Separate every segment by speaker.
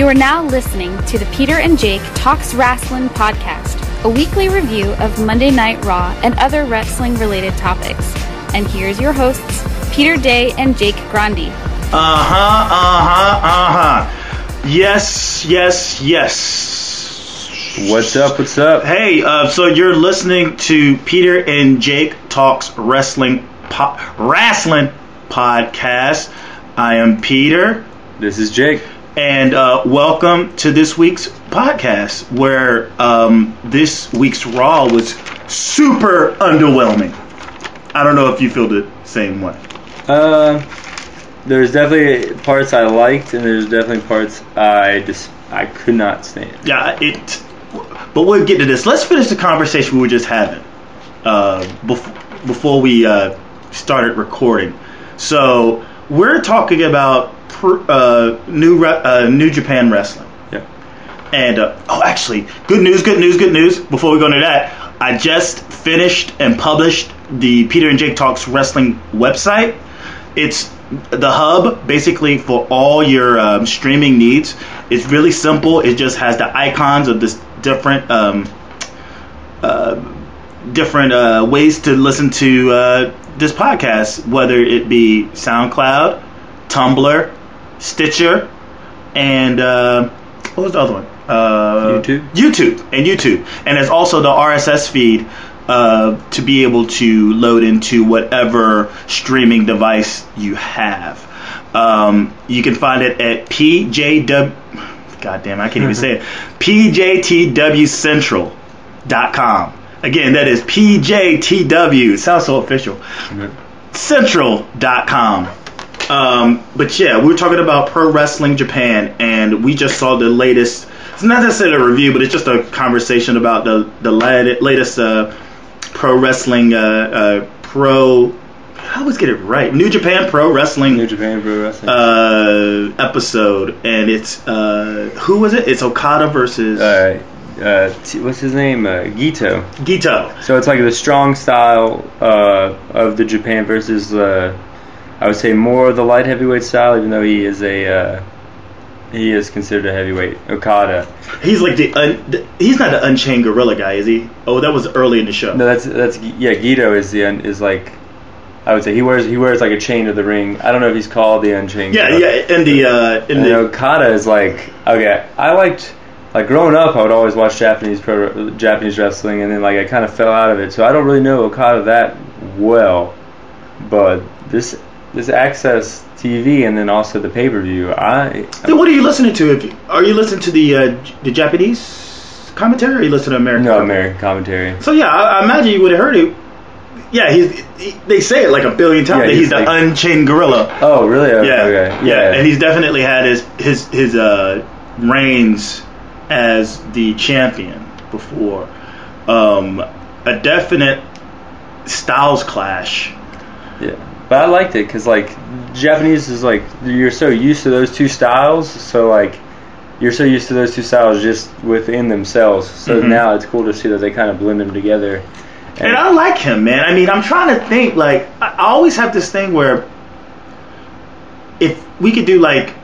Speaker 1: You are now listening to the Peter and Jake Talks Wrasslin podcast, a weekly review of Monday Night Raw and other wrestling-related topics. And here's your hosts, Peter Day and Jake Grandi.
Speaker 2: Yes.
Speaker 3: What's up?
Speaker 2: Hey, so you're listening to Peter and Jake Talks Wrasslin podcast. I am Peter.
Speaker 3: This is Jake.
Speaker 2: And welcome to this week's podcast, where this week's Raw was super underwhelming. I don't know if you feel the same way.
Speaker 3: There's definitely parts I liked, and there's definitely parts I could not stand.
Speaker 2: Yeah, but we'll get to this. Let's finish the conversation we were just having before we started recording. So we're talking about New Japan Wrestling.
Speaker 3: Yeah.
Speaker 2: And actually, good news. Before we go into that, I just finished and published the Peter and Jake Talks Wrestling website. It's the hub basically for all your streaming needs. It's really simple. It just has the icons of this different ways to listen to this podcast, whether it be SoundCloud, Tumblr, Stitcher, and what was the other one? YouTube. And there's also the RSS feed to be able to load into whatever streaming device you have. You can find it at PJW. Goddamn, I can't even say it. PJTWCentral.com. Again, that is PJTW. Sounds so official. Central.com. But yeah, we were talking about Pro Wrestling Japan, and we just saw the latest. It's not necessarily a review, but it's just a conversation about the latest Pro Wrestling I always get it right. New Japan Pro Wrestling. Episode, and it's who was it? It's Okada versus
Speaker 3: what's his name? Gito.
Speaker 2: Gito.
Speaker 3: So it's like the strong style of the Japan versus I would say more of the light heavyweight style, even though he is considered a heavyweight. Okada.
Speaker 2: He's like he's not the Unchained Gorilla guy, is he? Oh, that was early in the show.
Speaker 3: No, that's Gito is like, I would say he wears like a chain to the ring. I don't know if he's called the Unchained Gorilla.
Speaker 2: Yeah, and
Speaker 3: Okada is like, okay, I liked, like, growing up I would always watch Japanese wrestling, and then like I kind of fell out of it, so I don't really know Okada that well, but this Access TV and then also the pay-per-view.
Speaker 2: Then what are you listening to? Are you listening to the Japanese commentary, or are you listening to American?
Speaker 3: No, American commentary.
Speaker 2: So yeah, I imagine you would have heard it. Yeah, they say it like a billion times that he's the Unchained Gorilla.
Speaker 3: Oh, really?
Speaker 2: Yeah.
Speaker 3: Okay.
Speaker 2: Yeah, and he's definitely had his reigns as the champion before. A definite styles clash.
Speaker 3: Yeah. But I liked it because, like, Japanese is like, you're so used to those two styles, so like you're so used to those two styles just within themselves. So now it's cool to see that they kind of blend them together.
Speaker 2: And I like him, man. I mean, I'm trying to think, like, I always have this thing where if we could do like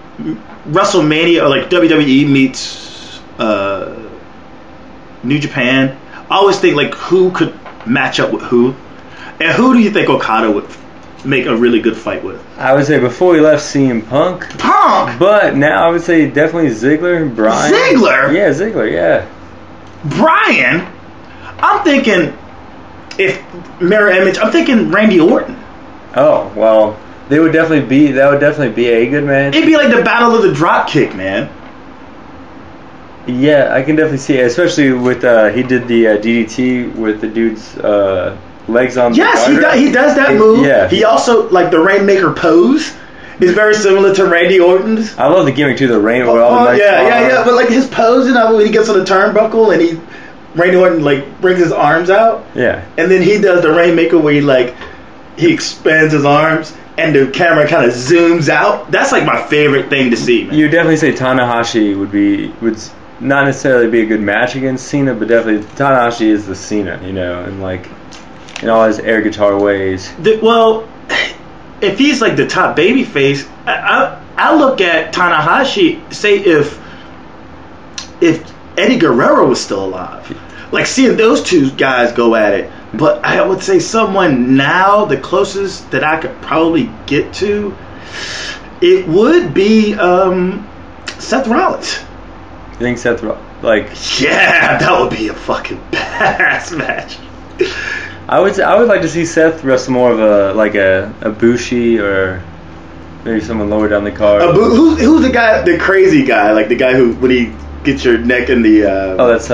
Speaker 2: WrestleMania or like WWE meets New Japan, I always think like who could match up with who, and who do you think Okada would make a really good fight with?
Speaker 3: I would say before he left CM Punk, but now I would say definitely Ziggler, Bryan.
Speaker 2: Ziggler?
Speaker 3: Yeah, Ziggler, yeah.
Speaker 2: Bryan? I'm thinking, if mirror image, I'm thinking Randy Orton.
Speaker 3: Oh, well, that would definitely be a good match.
Speaker 2: It'd be like the battle of the drop kick, man.
Speaker 3: Yeah, I can definitely see it, especially with he did the DDT with the dude's legs on.
Speaker 2: Yes,
Speaker 3: the
Speaker 2: he does that move.
Speaker 3: Yeah.
Speaker 2: He also, like, the Rainmaker pose is very similar to Randy Orton's.
Speaker 3: I love the gimmick too, the rain. Yeah.
Speaker 2: But like his pose, when he gets on the turnbuckle and Randy Orton like brings his arms out.
Speaker 3: Yeah.
Speaker 2: And then he does the Rainmaker where he expands his arms and the camera kind of zooms out. That's like my favorite thing to see, man.
Speaker 3: You would definitely say Tanahashi would not necessarily be a good match against Cena, but definitely Tanahashi is the Cena, and like in all his air guitar ways.
Speaker 2: Well, if he's like the top baby face, I look at Tanahashi, say if if Eddie Guerrero was still alive. Like seeing those two guys go at it. But I would say someone now, the closest that I could probably get to, it would be Seth Rollins.
Speaker 3: You think Seth Rollins,
Speaker 2: Yeah, that would be a fucking badass match.
Speaker 3: I would like to see Seth wrestle more of a Bushi or maybe someone lower down the card.
Speaker 2: Who's the guy, the crazy guy, like the guy who when he gets your neck in the
Speaker 3: that's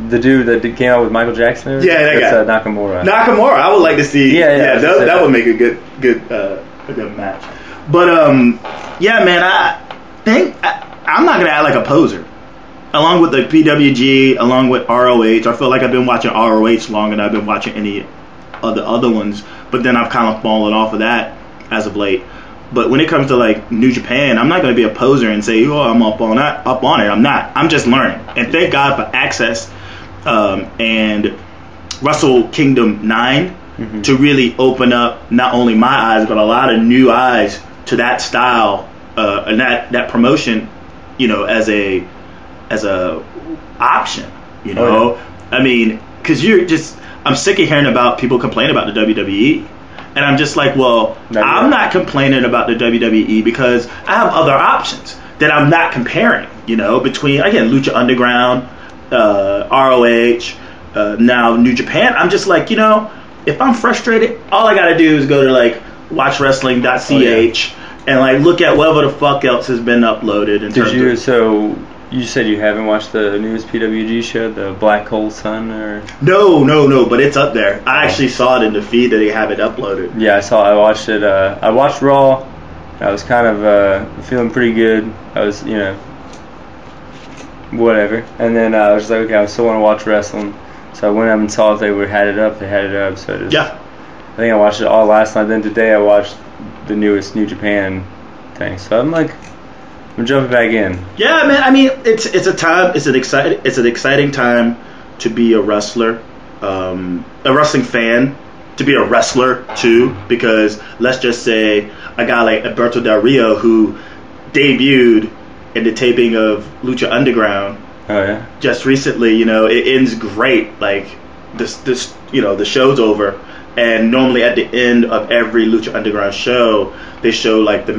Speaker 3: the dude that came out with Michael Jackson.
Speaker 2: Yeah, that guy.
Speaker 3: Nakamura.
Speaker 2: I would like to see.
Speaker 3: Yeah,
Speaker 2: that would make a good match. But yeah, man, I think I'm not gonna act like a poser. Along with the PWG, along with ROH, I feel like I've been watching ROH longer than I've been watching any of the other ones. But then I've kind of fallen off of that as of late. But when it comes to like New Japan, I'm not going to be a poser and say, "Oh, I'm up on it." I'm not. I'm just learning. And thank God for Access and Wrestle Kingdom 9 to really open up not only my eyes but a lot of new eyes to that style and that promotion. You know, as a option, you know.
Speaker 3: Oh, yeah.
Speaker 2: I mean, because I'm sick of hearing about people complain about the WWE, and I'm just like, well, I'm not complaining about the WWE because I have other options that I'm not comparing, you know, between, again, Lucha Underground, ROH, now New Japan. I'm just like, you know, if I'm frustrated, all I gotta do is go to like watchwrestling.ch and like look at whatever the fuck else has been uploaded.
Speaker 3: So you said you haven't watched the newest PWG show, the Black Hole Sun, or?
Speaker 2: No, but it's up there. I actually saw it in the feed that they have it uploaded.
Speaker 3: Yeah, I watched it. I watched Raw. I was kind of feeling pretty good. I was, you know, whatever. And then I was like, okay, I still want to watch wrestling. So I went up and saw if they had it up. They had it up. So I think I watched it all last night. Then today I watched the newest New Japan thing. So I'm jumping back in. Yeah,
Speaker 2: man. I mean, it's an exciting time to be a wrestler, a wrestling fan, to be a wrestler too. Because let's just say a guy like Alberto Del Rio, who debuted in the taping of Lucha Underground.
Speaker 3: Oh yeah.
Speaker 2: Just recently, you know, it ends great. Like this, you know, the show's over. And normally at the end of every Lucha Underground show, they show like the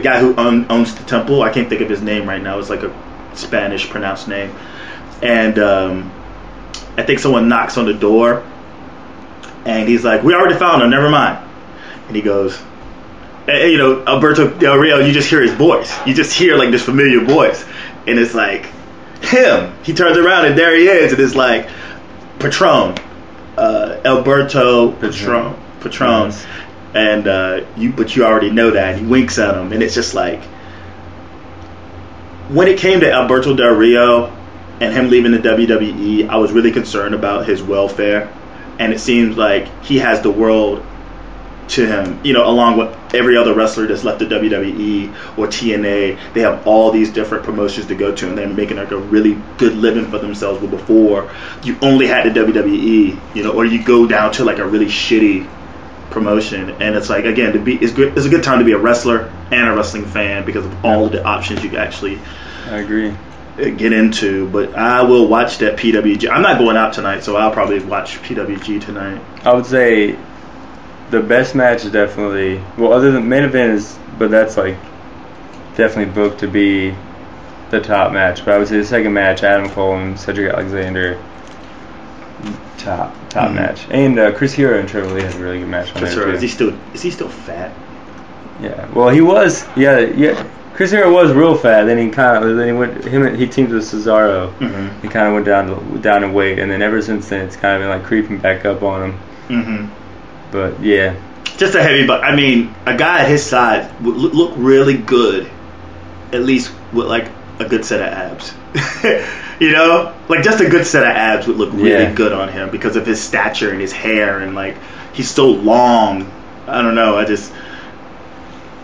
Speaker 2: guy who owns the temple. I can't think of his name right now. It's like a Spanish pronounced name. And I think someone knocks on the door. And he's like, "We already found him, never mind." And he goes, and, you know, Alberto Del Rio, you just hear his voice. You just hear like this familiar voice. And it's like, him. He turns around and there he is. And it's like, Patron. Alberto Patron.
Speaker 3: Nice.
Speaker 2: And but you already know that. He winks at him, and it's just like, when it came to Alberto Del Rio and him leaving the WWE, I was really concerned about his welfare, and it seems like he has the world to him, you know, along with every other wrestler that's left the WWE or TNA. They have all these different promotions to go to, and they're making like a really good living for themselves. But before, you only had the WWE, you know, or you go down to like a really shitty promotion. And it's like, again, it's a good time to be a wrestler and a wrestling fan because of all of the options you can actually
Speaker 3: I agree.
Speaker 2: Get into. But I will watch that PWG. I'm not going out tonight, so I'll probably watch PWG tonight.
Speaker 3: I would say the best match is definitely, well, other than main event is, but that's like definitely booked to be the top match. But I would say the second match, Adam Cole and Cedric Alexander, top match. And Chris Hero and Trevor Lee had a really good match on there too.
Speaker 2: Is he still fat?
Speaker 3: Yeah. Well, he was. Yeah. Chris Hero was real fat. Then he teamed with Cesaro.
Speaker 2: Mm-hmm.
Speaker 3: He kind of went down in weight, and then ever since then it's kind of been like creeping back up on him.
Speaker 2: Mm-hmm.
Speaker 3: But yeah,
Speaker 2: just a heavy. But I mean, a guy at his size would look really good, at least with like a good set of abs. You know, like just a good set of abs would look really good on him because of his stature and his hair, and like he's so long. I don't know.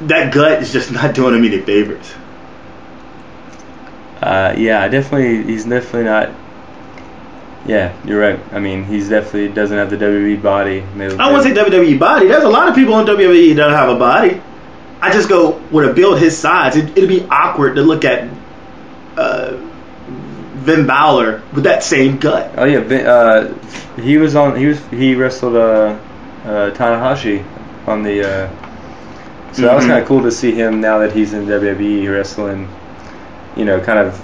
Speaker 2: That gut is just not doing him any favors.
Speaker 3: He's definitely not. Yeah, you're right. I mean, he's definitely doesn't have the WWE body.
Speaker 2: I don't want to say WWE body. There's a lot of people in WWE that don't have a body. I just go, with a build his size, it'd be awkward to look at Finn Balor with that same gut.
Speaker 3: Oh yeah, he wrestled Tanahashi on the. So that was kind of cool to see him now that he's in WWE wrestling. You know, kind of.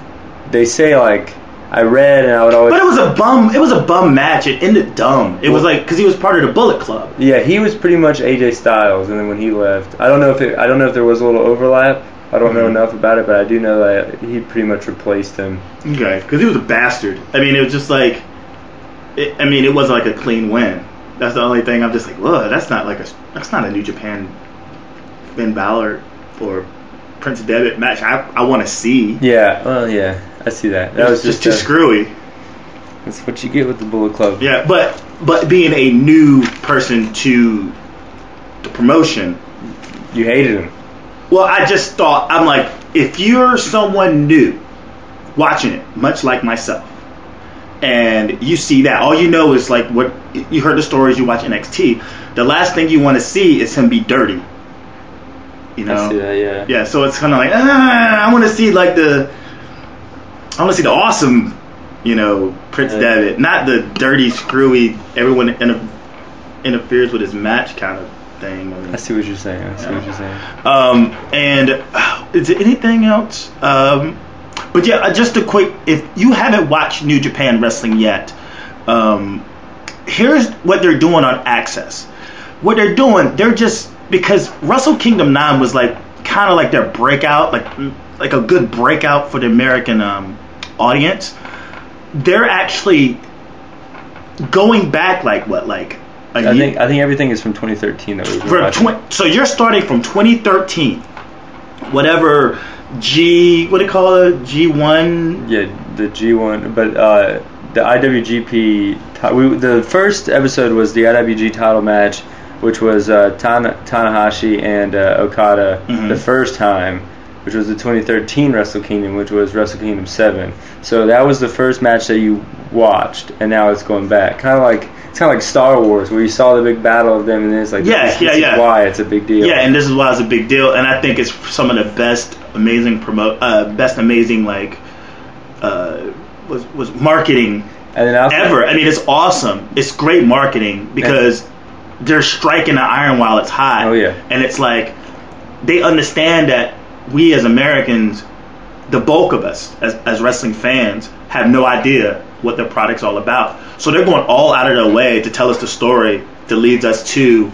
Speaker 3: They say like I read and I would always.
Speaker 2: But it was a bum match. It ended dumb. It was like because he was part of the Bullet Club.
Speaker 3: Yeah, he was pretty much AJ Styles, and then when he left, I don't know if there was a little overlap. I don't know enough about it, but I do know that he pretty much replaced him. Okay,
Speaker 2: because he was a bastard. I mean, it was just like, it wasn't like a clean win. That's the only thing. I'm just like, whoa, that's not a New Japan Finn Balor or Prince Devitt match I want to see.
Speaker 3: Yeah, well, yeah, I see that. That was
Speaker 2: just too screwy.
Speaker 3: That's what you get with the Bullet Club.
Speaker 2: Yeah, but being a new person to the promotion,
Speaker 3: you hated him.
Speaker 2: Well, I just thought, I'm like, if you're someone new watching it, much like myself, and you see that, all you know is like what you heard the stories, you watch NXT, the last thing you want to see is him be dirty. You know?
Speaker 3: I see that, yeah.
Speaker 2: Yeah, so it's kind of like, I want to see the awesome, Prince Devitt, not the dirty, screwy, everyone interferes with his match kind of thing.
Speaker 3: I see what you're saying.
Speaker 2: And is there anything else? But yeah, just a quick, if you haven't watched New Japan Wrestling yet, here's what they're doing on Access. What they're doing, they're just, because Wrestle Kingdom 9 was like kind of like their breakout, like a good breakout for the American audience. They're actually going back I think
Speaker 3: everything is from 2013 that we've been watching.
Speaker 2: So you're starting from 2013, whatever what do you call it? G1?
Speaker 3: Yeah, the G1, but the IWGP. The first episode was the IWG title match, which was Tanahashi and Okada the first time, which was the 2013 Wrestle Kingdom, which was Wrestle Kingdom 7. So that was the first match that you watched, and now it's going back. It's kind of like Star Wars, where you saw the big battle of them, and then it's like, this is why it's a big deal.
Speaker 2: Yeah, and this is why it's a big deal, and I think it's some of the best amazing was marketing ever. I mean, it's awesome. It's great marketing because they're striking the iron while it's hot.
Speaker 3: Oh yeah,
Speaker 2: and it's like they understand that we as Americans, the bulk of us as wrestling fans, have no idea what their product's all about. So they're going all out of their way to tell us the story that leads us to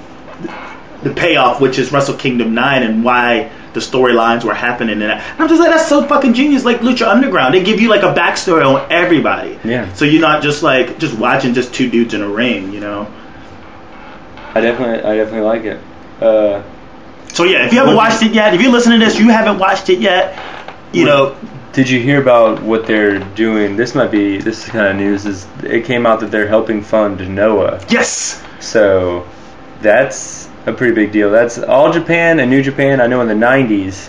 Speaker 2: the payoff, which is Wrestle Kingdom 9 and why the storylines were happening. And I'm just like, that's so fucking genius. Like Lucha Underground, they give you like a backstory on everybody.
Speaker 3: Yeah.
Speaker 2: So you're not just like just watching just two dudes in a ring,
Speaker 3: I definitely like it.
Speaker 2: So yeah, if you haven't watched it yet, if you're listening to this, you haven't watched it yet,
Speaker 3: Did you hear about what they're doing? This is kind of news. It came out that they're helping fund Noah.
Speaker 2: Yes.
Speaker 3: So that's a pretty big deal. That's All Japan and New Japan. I know in the 90s,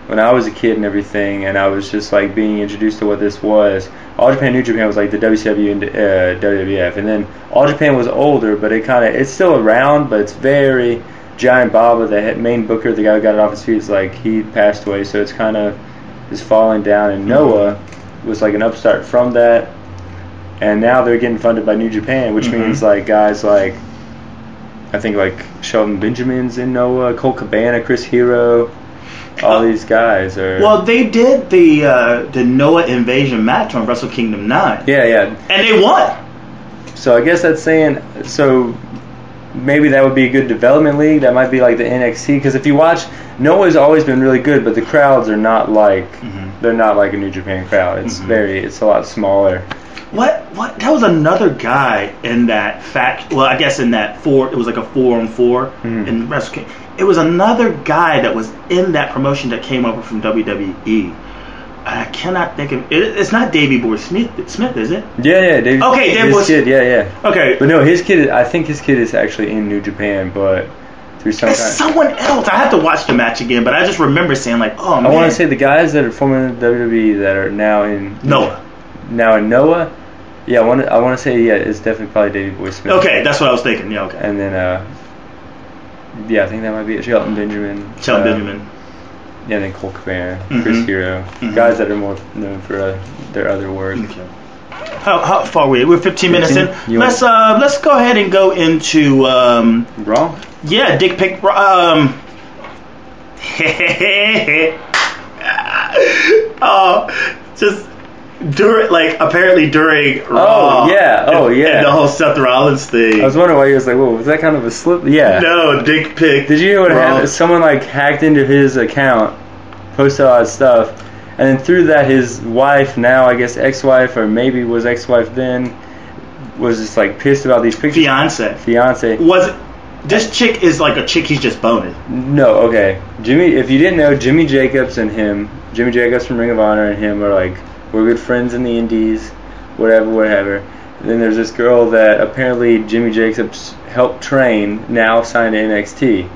Speaker 3: when I was a kid and everything, and I was just like being introduced to what this was. All Japan, New Japan was like the WCW and WWF, and then All Japan was older, but it's still around, but it's very. Giant Baba, the main booker, the guy who got it off his feet, is like he passed away, so it's kind of just falling down. And Noah was like an upstart from that, and now they're getting funded by New Japan, which means like guys like I think like Shelton Benjamin's in Noah, Colt Cabana, Chris Hero, all these guys are.
Speaker 2: Well, they did the Noah invasion match on Wrestle Kingdom 9.
Speaker 3: Yeah,
Speaker 2: and they won.
Speaker 3: So I guess that's saying so. Maybe that would be a good development league. That might be like the NXT. Because if you watch, Noah's always been really good, but the crowds are not like they're not like a New Japan crowd. It's it's a lot smaller.
Speaker 2: What? That was another guy in that Well, I guess in that it was like a 4-on-4 in Wrestle Kingdom. It was another guy that was in that promotion that came over from WWE. I cannot think of it. It's not Davey Boy Smith, is it?
Speaker 3: Yeah, Davey.
Speaker 2: Okay,
Speaker 3: his kid. Yeah.
Speaker 2: Okay,
Speaker 3: but no, his kid. I think his kid is actually in New Japan, but through
Speaker 2: someone else. I have to watch the match again, but I just remember saying like, oh man.
Speaker 3: I want to say the guys that are former WWE that are now in
Speaker 2: Noah.
Speaker 3: Yeah, I want to say it's definitely probably Davey Boy Smith.
Speaker 2: Okay, that's what I was thinking. Yeah, okay.
Speaker 3: And then I think that might be it. Shelton Benjamin.
Speaker 2: Shelton Benjamin.
Speaker 3: Yeah, I think that might be it. Shelton Benjamin. and then Cole Cabana, Chris Hero, guys that are more known for their other work.
Speaker 2: Okay. How far are we? We're 15 minutes in. Let's go ahead and go into
Speaker 3: Raw.
Speaker 2: Yeah, dick pic. Just during, like, apparently during Raw.
Speaker 3: Oh yeah.
Speaker 2: And the whole Seth Rollins thing.
Speaker 3: I was wondering why he was like, whoa, was that kind of a slip? Yeah.
Speaker 2: No, dick pic.
Speaker 3: Did you hear what happened? Someone like hacked into his account, posted all that stuff, and then through that his wife, now I guess ex-wife, or maybe was ex-wife then, was just like pissed about these pictures. Fiance.
Speaker 2: This chick is like a chick he's just boning.
Speaker 3: No, okay. Jimmy, if you didn't know, Jimmy Jacobs and him, Jimmy Jacobs from Ring of Honor and him are like, we're good friends in the indies, whatever. And then there's this girl that apparently Jimmy Jacobs helped train, now signed to NXT.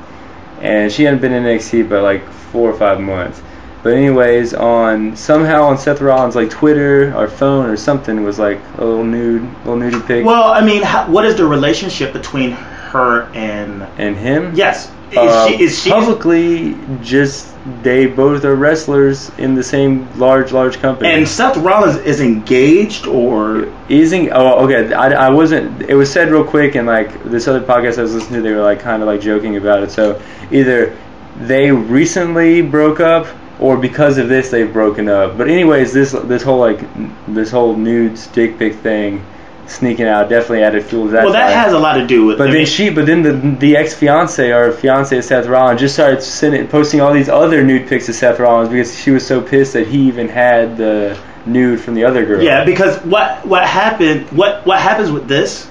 Speaker 3: And she hadn't been in NXT but like 4 or 5 months. But anyways, somehow on Seth Rollins' like Twitter or phone or something was like a little nudie pic.
Speaker 2: Well, I mean, what is the relationship between her and
Speaker 3: him?
Speaker 2: Yes. Is she
Speaker 3: publicly just they both are wrestlers in the same large company.
Speaker 2: And Seth Rollins is engaged or
Speaker 3: isn't? Oh, okay. I wasn't. It was said real quick, and like this other podcast I was listening to, they were like kind of like joking about it. So either they recently broke up, or because of this they've broken up. But anyways, this whole nudes dick pic thing sneaking out definitely added fuel to that.
Speaker 2: Well, that has a lot to do with.
Speaker 3: But then the ex-fiance or fiance of Seth Rollins just started posting all these other nude pics of Seth Rollins because she was so pissed that he even had the nude from the other girl.
Speaker 2: Yeah, because what happens with this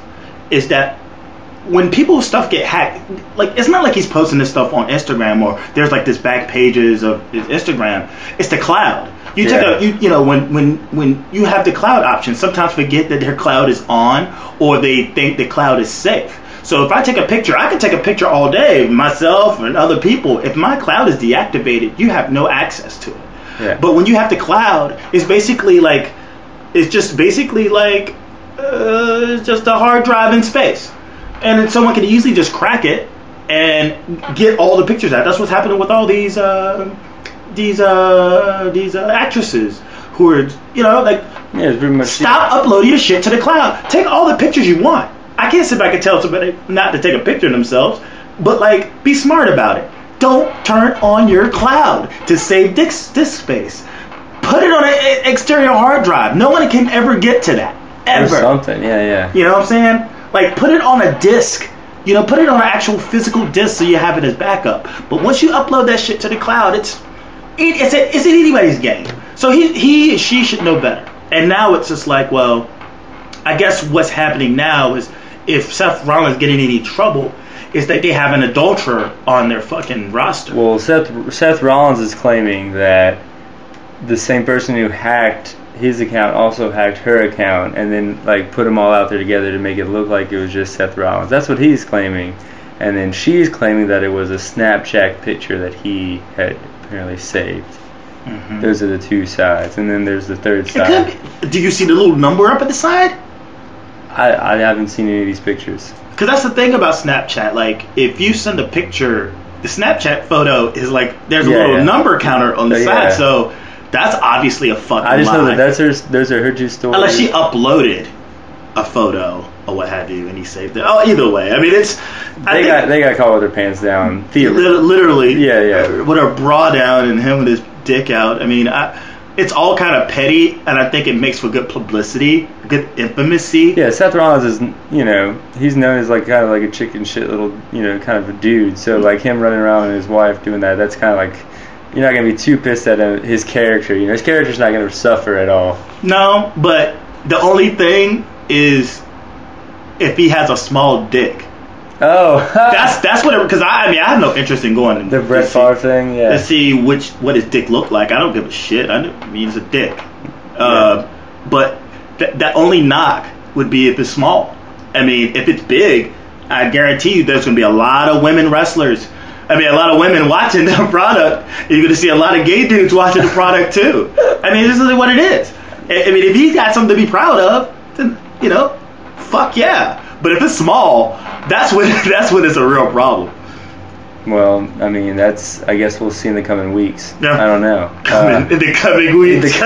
Speaker 2: is that when people's stuff get hacked, like, it's not like he's posting this stuff on Instagram or there's like this back pages of his Instagram. It's the cloud. You take when you have the cloud option, sometimes forget that their cloud is on or they think the cloud is safe. So if I take a picture, I can take a picture all day, myself and other people. If my cloud is deactivated, you have no access to it.
Speaker 3: Yeah.
Speaker 2: But when you have the cloud, it's just a hard drive in space. And then someone can easily just crack it and get all the pictures out. That's what's happening with all these actresses who are,
Speaker 3: pretty much
Speaker 2: stop uploading your shit to the cloud. Take all the pictures you want. I can't sit back and tell somebody not to take a picture of themselves, but like, be smart about it. Don't turn on your cloud to save disk space. Put it on an external hard drive. No one can ever get to that. Ever.
Speaker 3: Or something, yeah.
Speaker 2: You know what I'm saying? Like, put it on a disc. Put it on an actual physical disc so you have it as backup. But once you upload that shit to the cloud, it's anybody's game. So she should know better. And now it's just like, well, I guess what's happening now is if Seth Rollins getting any trouble, is that they have an adulterer on their fucking roster.
Speaker 3: Well, Seth Rollins is claiming that the same person who hacked his account also hacked her account and then like put them all out there together to make it look like it was just Seth Rollins. That's what he's claiming. And then she's claiming that it was a Snapchat picture that he had apparently saved. Mm-hmm. Those are the two sides. And then there's the third side.
Speaker 2: Do you see the little number up at the side?
Speaker 3: I haven't seen any of these pictures.
Speaker 2: Because that's the thing about Snapchat. Like, if you send a picture, the Snapchat photo is like, there's a little number counter on the side. So that's obviously a fucking lie.
Speaker 3: I just know that those are her two stories.
Speaker 2: Unless she uploaded a photo or what have you, and he saved it. Oh, either way. I mean, they
Speaker 3: got caught with their pants down.
Speaker 2: Literally.
Speaker 3: Yeah.
Speaker 2: With her bra down and him with his dick out. I mean, it's all kind of petty, and I think it makes for good publicity, good infamousy.
Speaker 3: Yeah, Seth Rollins is, he's known as like kind of like a chicken shit little, kind of a dude. So like him running around and his wife doing that, that's kind of like, you're not gonna be too pissed at his character. His character's not gonna suffer at all.
Speaker 2: No, but the only thing is if he has a small dick.
Speaker 3: Oh,
Speaker 2: that's what. Because I have no interest in going
Speaker 3: the Brett Favre thing. Yeah.
Speaker 2: To see what his dick looked like. I don't give a shit. I mean, it's a dick. Yeah. But that only knock would be if it's small. I mean, if it's big, I guarantee you there's gonna be a lot of women wrestlers. I mean, a lot of women watching the product. You're going to see a lot of gay dudes watching the product, too. I mean, this is what it is. I mean, if he's got something to be proud of, then, fuck yeah. But if it's small, that's when it's a real problem.
Speaker 3: Well, I mean, I guess we'll see in the coming weeks.
Speaker 2: Yeah.
Speaker 3: I don't know.
Speaker 2: In the coming weeks.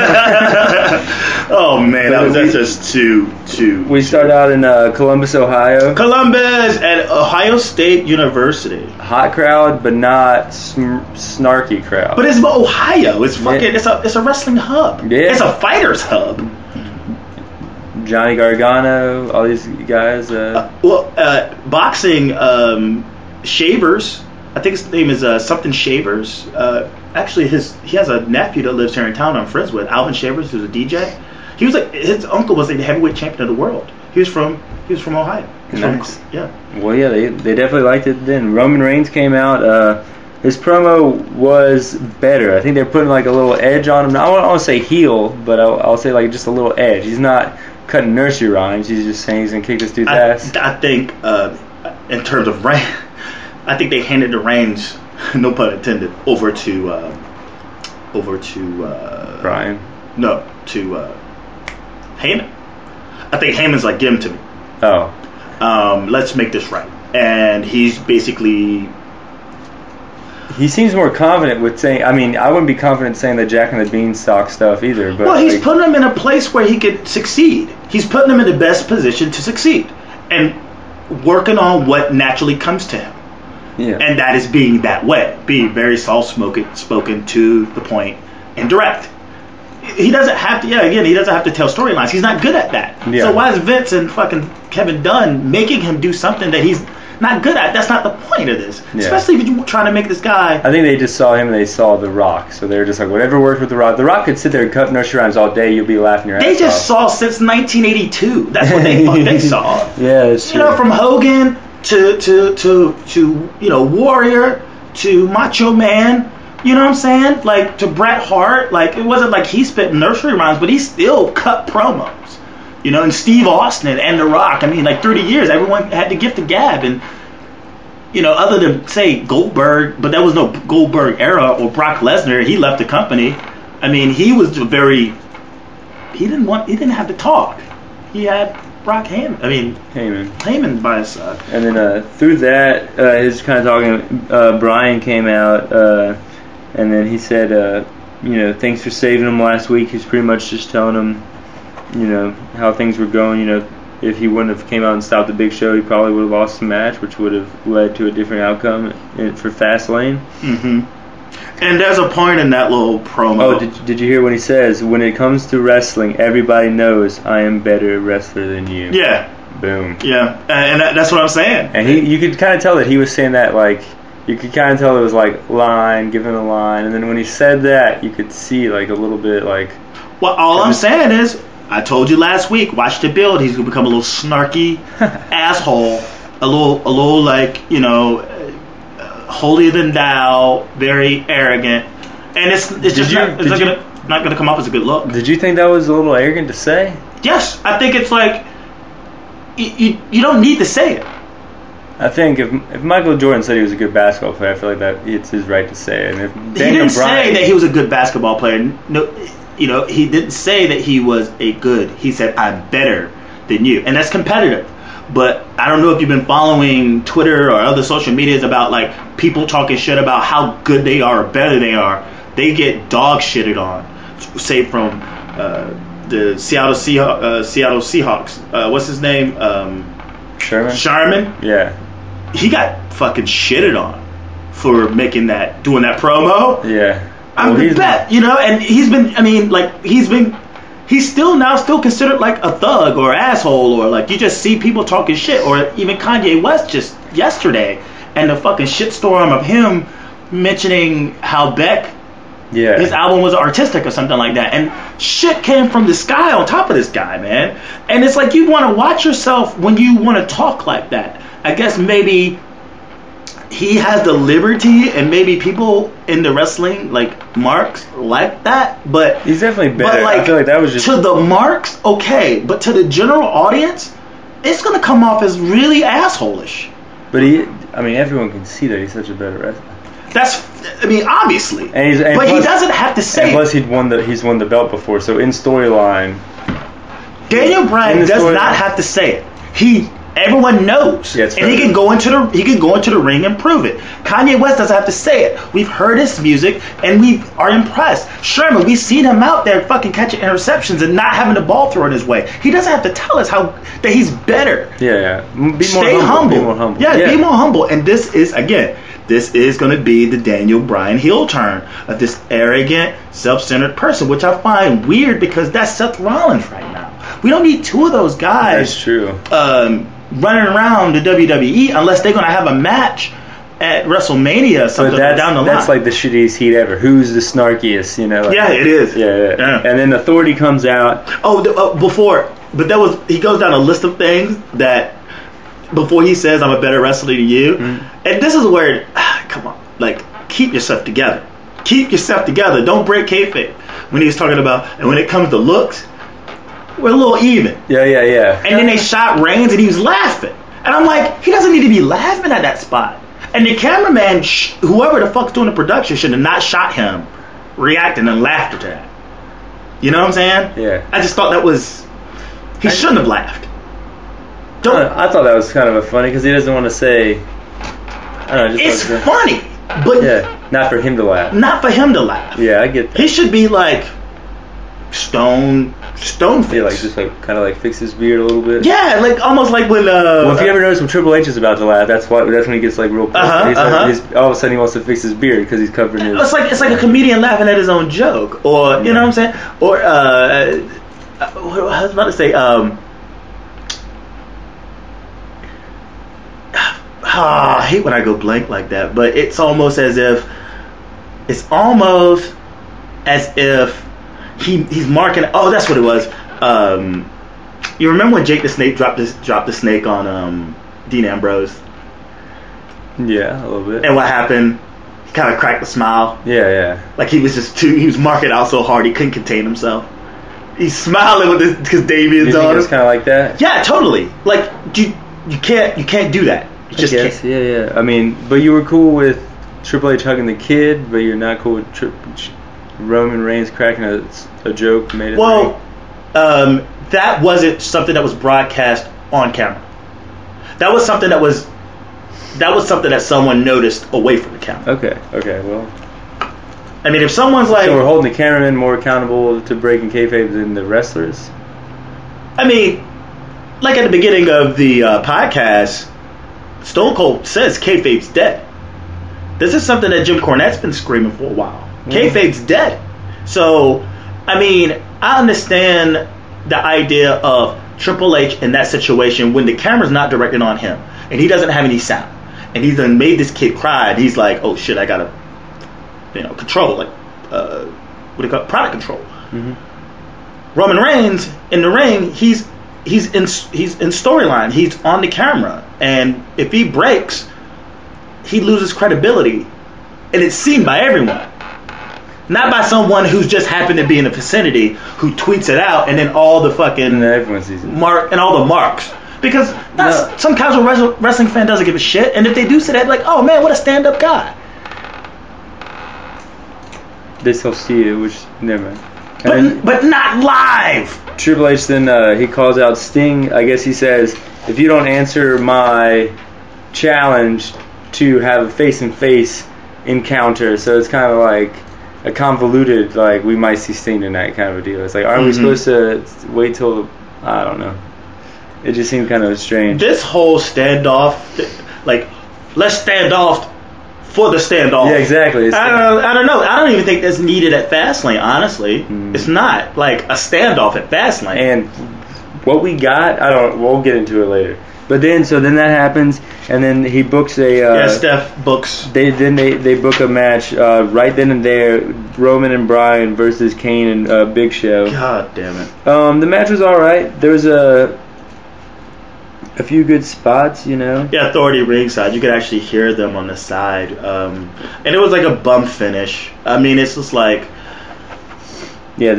Speaker 2: Oh man, that's just too.
Speaker 3: We start out in Columbus, Ohio.
Speaker 2: Columbus at Ohio State University.
Speaker 3: Hot crowd, but not snarky crowd.
Speaker 2: But it's Ohio. It's fucking. Yeah. It's a wrestling hub. Yeah. It's a fighters hub.
Speaker 3: Johnny Gargano, all these guys.
Speaker 2: Boxing. Shavers. I think his name is something Shavers. Actually, he has a nephew that lives here in town I'm friends with, Alvin Shavers, who's a DJ. He was like, his uncle was like the heavyweight champion of the world. He was from Ohio.
Speaker 3: Nice.
Speaker 2: Yeah.
Speaker 3: Well, yeah, they definitely liked it then. Roman Reigns came out. His promo was better. I think they're putting like a little edge on him. I don't want to say heel, but I'll say like just a little edge. He's not cutting nursery rhymes. He's just saying he's gonna kick this dude's ass.
Speaker 2: I think in terms of Reigns, I think they handed the reins, no pun intended, over to
Speaker 3: Brian.
Speaker 2: No, to Heyman. I think Heyman's like, give him to me.
Speaker 3: Oh.
Speaker 2: Let's make this right. And he's basically.
Speaker 3: He seems more confident with saying. I mean, I wouldn't be confident saying the Jack and the Beanstalk stuff either. But
Speaker 2: he's putting him in a place where he could succeed. He's putting him in the best position to succeed, and working on what naturally comes to him.
Speaker 3: Yeah.
Speaker 2: And that is being that way, being very soft-spoken, to the point, and direct. He doesn't have to. Yeah, again, he doesn't have to tell storylines. He's not good at that.
Speaker 3: Yeah.
Speaker 2: So why is Vince and fucking Kevin Dunn making him do something that he's not good at? That's not the point of this. Yeah. Especially if you're trying to make this guy.
Speaker 3: I think they just saw him and they saw The Rock, so they were just like, whatever worked with The Rock. The Rock could sit there and cut nursery rhymes all day. You'll be laughing your ass off.
Speaker 2: They just saw since 1982. That's what they saw.
Speaker 3: Yeah, that's true.
Speaker 2: You know, from Hogan to Warrior to Macho Man, you know what I'm saying? Like to Bret Hart, like it wasn't like he spit nursery rhymes, but he still cut promos. You know, and Steve Austin and The Rock. I mean, like 30 years, everyone had the gift of gab, and other than say Goldberg, but there was no Goldberg era or Brock Lesnar. He left the company. I mean, he was he didn't have to talk. He had Heyman by his side.
Speaker 3: And then through that, his kind of talking, Brian came out, and then he said, thanks for saving him last week. He's pretty much just telling him, how things were going. If he wouldn't have came out and stopped the Big Show, he probably would have lost the match, which would have led to a different outcome for Fastlane.
Speaker 2: Mm-hmm. And there's a point in that little promo.
Speaker 3: Oh, did you hear when he says, when it comes to wrestling, everybody knows I am better wrestler than you.
Speaker 2: Yeah.
Speaker 3: Boom.
Speaker 2: Yeah, and that's what I'm saying.
Speaker 3: And you could kind of tell that he was saying that, like, you could kind of tell it was like giving a line, and then when he said that, you could see like a little bit like.
Speaker 2: Well, all I'm saying is, I told you last week, watch the build. He's gonna become a little snarky asshole, a little like holier than thou, very arrogant, and it's just not gonna come off as a good look.
Speaker 3: Did you think that was a little arrogant to say?
Speaker 2: Yes, I think it's like you don't need to say it.
Speaker 3: I think if Michael Jordan said he was a good basketball player, I feel like that it's his right to say it. And if
Speaker 2: he didn't say that he was a good basketball player. No, he didn't say that he was a good. He said I'm better than you, and that's competitive. But I don't know if you've been following Twitter or other social medias about like people talking shit about how good they are or better they are. They get dog shitted on, say from the Seattle Seahawks. What's his name? Sherman.
Speaker 3: Yeah.
Speaker 2: He got fucking shitted on for doing that promo.
Speaker 3: Yeah.
Speaker 2: I'm the bet, and he's still considered like a thug or asshole, or like you just see people talking shit, or even Kanye West just yesterday and the fucking shitstorm of him mentioning how Beck, his album was artistic or something like that, and shit came from the sky on top of this guy, man. And it's like you want to watch yourself when you want to talk like that. I guess maybe he has the liberty, and maybe people in the wrestling like marks like that, but
Speaker 3: he's definitely better. I feel like that was just
Speaker 2: to the marks, okay, but to the general audience, it's gonna come off as really asshole-ish.
Speaker 3: But everyone can see that he's such a better wrestler.
Speaker 2: Obviously, but
Speaker 3: plus,
Speaker 2: he doesn't have to say.
Speaker 3: And plus, he's won the belt before, so in storyline,
Speaker 2: Daniel Bryan does not have to say it. He Everyone knows,
Speaker 3: Yeah, it's
Speaker 2: and he can go into the ring and prove it. Kanye West doesn't have to say it. We've heard his music and we are impressed. Sherman, we've seen him out there fucking catching interceptions and not having the ball thrown his way. He doesn't have to tell us that he's better.
Speaker 3: Yeah.
Speaker 2: Stay humble.
Speaker 3: Be more humble.
Speaker 2: Yeah, be more humble. And this is going to be the Daniel Bryan heel turn of this arrogant, self-centered person, which I find weird because that's Seth Rollins right now. We don't need two of those guys.
Speaker 3: That's true.
Speaker 2: Running around the WWE unless they're going to have a match at WrestleMania something down the line.
Speaker 3: That's like the shittiest heat ever. Who's the snarkiest, you know? Like,
Speaker 2: yeah, it is.
Speaker 3: Yeah. And then Authority comes out.
Speaker 2: He goes down a list of things that before he says I'm a better wrestler than you. Mm-hmm. And this is where, come on, like, keep yourself together. Keep yourself together. Don't break kayfabe. When he was talking about, and when it comes to looks, we're a little even.
Speaker 3: Yeah.
Speaker 2: And then they shot Reigns and he was laughing. And I'm like, he doesn't need to be laughing at that spot. And the cameraman, whoever the fuck's doing the production, should have not shot him reacting and laughter to that. You know what I'm saying?
Speaker 3: Yeah.
Speaker 2: I just thought he shouldn't have laughed.
Speaker 3: I thought that was kind of funny because he doesn't want to say. I don't know.
Speaker 2: It's funny, but
Speaker 3: not for him to laugh.
Speaker 2: Not for him to laugh.
Speaker 3: Yeah, I get that.
Speaker 2: He should be like stone face.
Speaker 3: Yeah, like just like kind of like fix his beard a little bit.
Speaker 2: Yeah, like almost like when.
Speaker 3: Well, if you ever notice when Triple H is about to laugh, that's when he gets like real pissed. All of a sudden he wants to fix his beard because he's covering his.
Speaker 2: It's like a comedian laughing at his own joke, or you know what I'm saying, or I was about to say. I hate when I go blank like that, but it's almost as if he's marking. Oh, that's what it was. You remember when Jake the Snake dropped the snake on Dean Ambrose?
Speaker 3: Yeah, a little bit.
Speaker 2: And what happened? He kind of cracked a smile.
Speaker 3: Yeah.
Speaker 2: Like he was marking out so hard he couldn't contain himself. He's smiling with this because Damien's on him.
Speaker 3: It's kind of like that.
Speaker 2: Yeah, totally. Like you can't do that. You just can't.
Speaker 3: Yeah. I mean, but you were cool with Triple H hugging the kid, but you're not cool with Roman Reigns cracking a joke made.
Speaker 2: Well, that wasn't something that was broadcast on camera. That was something that someone noticed away from the camera.
Speaker 3: Okay. Well,
Speaker 2: I mean, if someone's like,
Speaker 3: so we're holding the cameraman more accountable to breaking kayfabe than the wrestlers.
Speaker 2: I mean, like at the beginning of the podcast, Stone Cold says kayfabe's dead. This is something that Jim Cornette's been screaming for a while. Kayfabe's dead. So, I mean, I understand the idea of Triple H in that situation when the camera's not directed on him and he doesn't have any sound and he's done made this kid cry and he's like, oh shit, I gotta, control, like, what do you call it? Product control. Mm-hmm. Roman Reigns in the ring, he's in storyline. He's on the camera, and if he breaks, he loses credibility, and it's seen by everyone, not by someone who's just happened to be in the vicinity who tweets it out, and then all the fucking
Speaker 3: everyone sees it.
Speaker 2: And all the marks. Because some casual wrestling fan doesn't give a shit, and if they do say that, like, oh man, what a stand-up guy.
Speaker 3: They still see it, which never mind.
Speaker 2: But not live.
Speaker 3: Triple H then he calls out Sting. I guess he says, if you don't answer my challenge to have a face-and-face encounter, so it's kind of like a convoluted, like, we might see Sting tonight kind of a deal. It's like, aren't we supposed to wait till I don't know. It just seemed kind of strange.
Speaker 2: This whole standoff, like, let's stand off for the standoff.
Speaker 3: Yeah, exactly.
Speaker 2: I don't know. I don't even think that's needed at Fastlane, honestly. It's not like a standoff at Fastlane.
Speaker 3: And what we got, we'll get into it later. But then that happens, and then he books
Speaker 2: Steph books.
Speaker 3: They book a match right then and there, Roman and Bryan versus Kane and Big Show.
Speaker 2: God damn it.
Speaker 3: The match was all right. There was a few good spots, Yeah,
Speaker 2: Authority ringside. You could actually hear them on the side. And it was like a bump finish. I mean, it's just like...
Speaker 3: Yeah,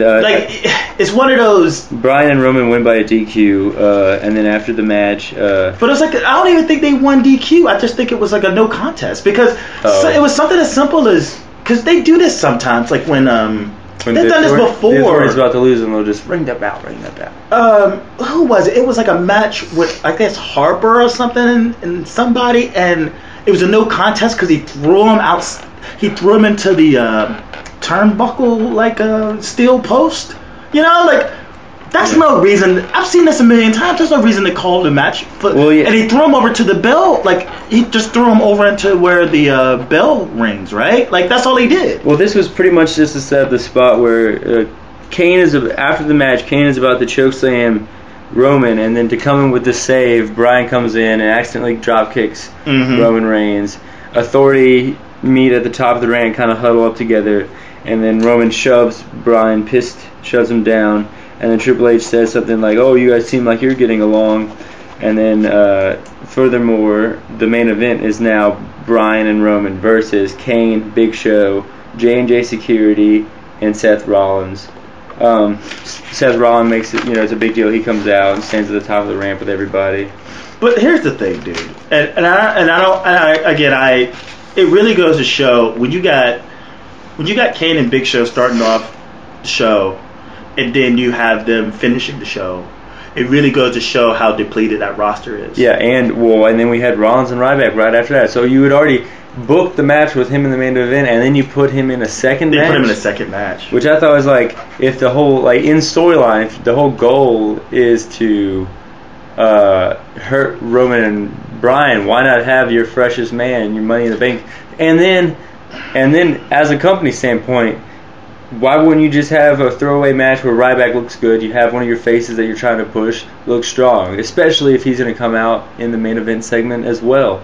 Speaker 2: it's one of those...
Speaker 3: Bryan and Roman win by a DQ, and then after the match...
Speaker 2: But it's like, I don't even think they won DQ. I just think it was like a no contest. Because it was something as simple as... Because they do this sometimes, like when
Speaker 3: When
Speaker 2: They've done this before.
Speaker 3: The authority's about to lose, and they'll just ring that bell.
Speaker 2: Who was it? It was like a match with, I guess, Harper or something, and somebody, and it was a no contest because he threw him out. He threw him into the turnbuckle like a steel post. You know, like that's no reason. I've seen this a million times. There's no reason to call the match. And he threw him over to the bell. Like he just threw him over into where the bell rings. Right? Like that's all he did.
Speaker 3: Well, this was pretty much just to set up the spot where Kane is after the match. Kane is about to chokeslam Roman, and then to come in with the save, Bryan comes in and accidentally drop kicks Roman Reigns. Authority meet at the top of the ring, kind of huddle up together, and then Roman shoves Bryan, pissed, shoves him down, and then Triple H says something like, "Oh, you guys seem like you're getting along," and then furthermore, the main event is now Bryan and Roman versus Kane, Big Show, J&J Security, and Seth Rollins. Seth Rollins makes it, it's a big deal. He comes out and stands at the top of the ramp with everybody.
Speaker 2: But here's the thing, dude, it really goes to show when you got Kane and Big Show starting off the show, and then you have them finishing the show. It really goes to show how depleted that roster is.
Speaker 3: Yeah, and then we had Rollins and Ryback right after that. So you had already booked the match with him in the main event, and then you put him in a second match.
Speaker 2: They put him in a second match,
Speaker 3: which I thought was like, if the whole in storyline, if the whole goal is to hurt Roman and Bryan, why not have your freshest man, your Money in the Bank, and then as a company standpoint, why wouldn't you just have a throwaway match where Ryback looks good? You have one of your faces that you're trying to push look strong, especially if he's going to come out in the main event segment as well.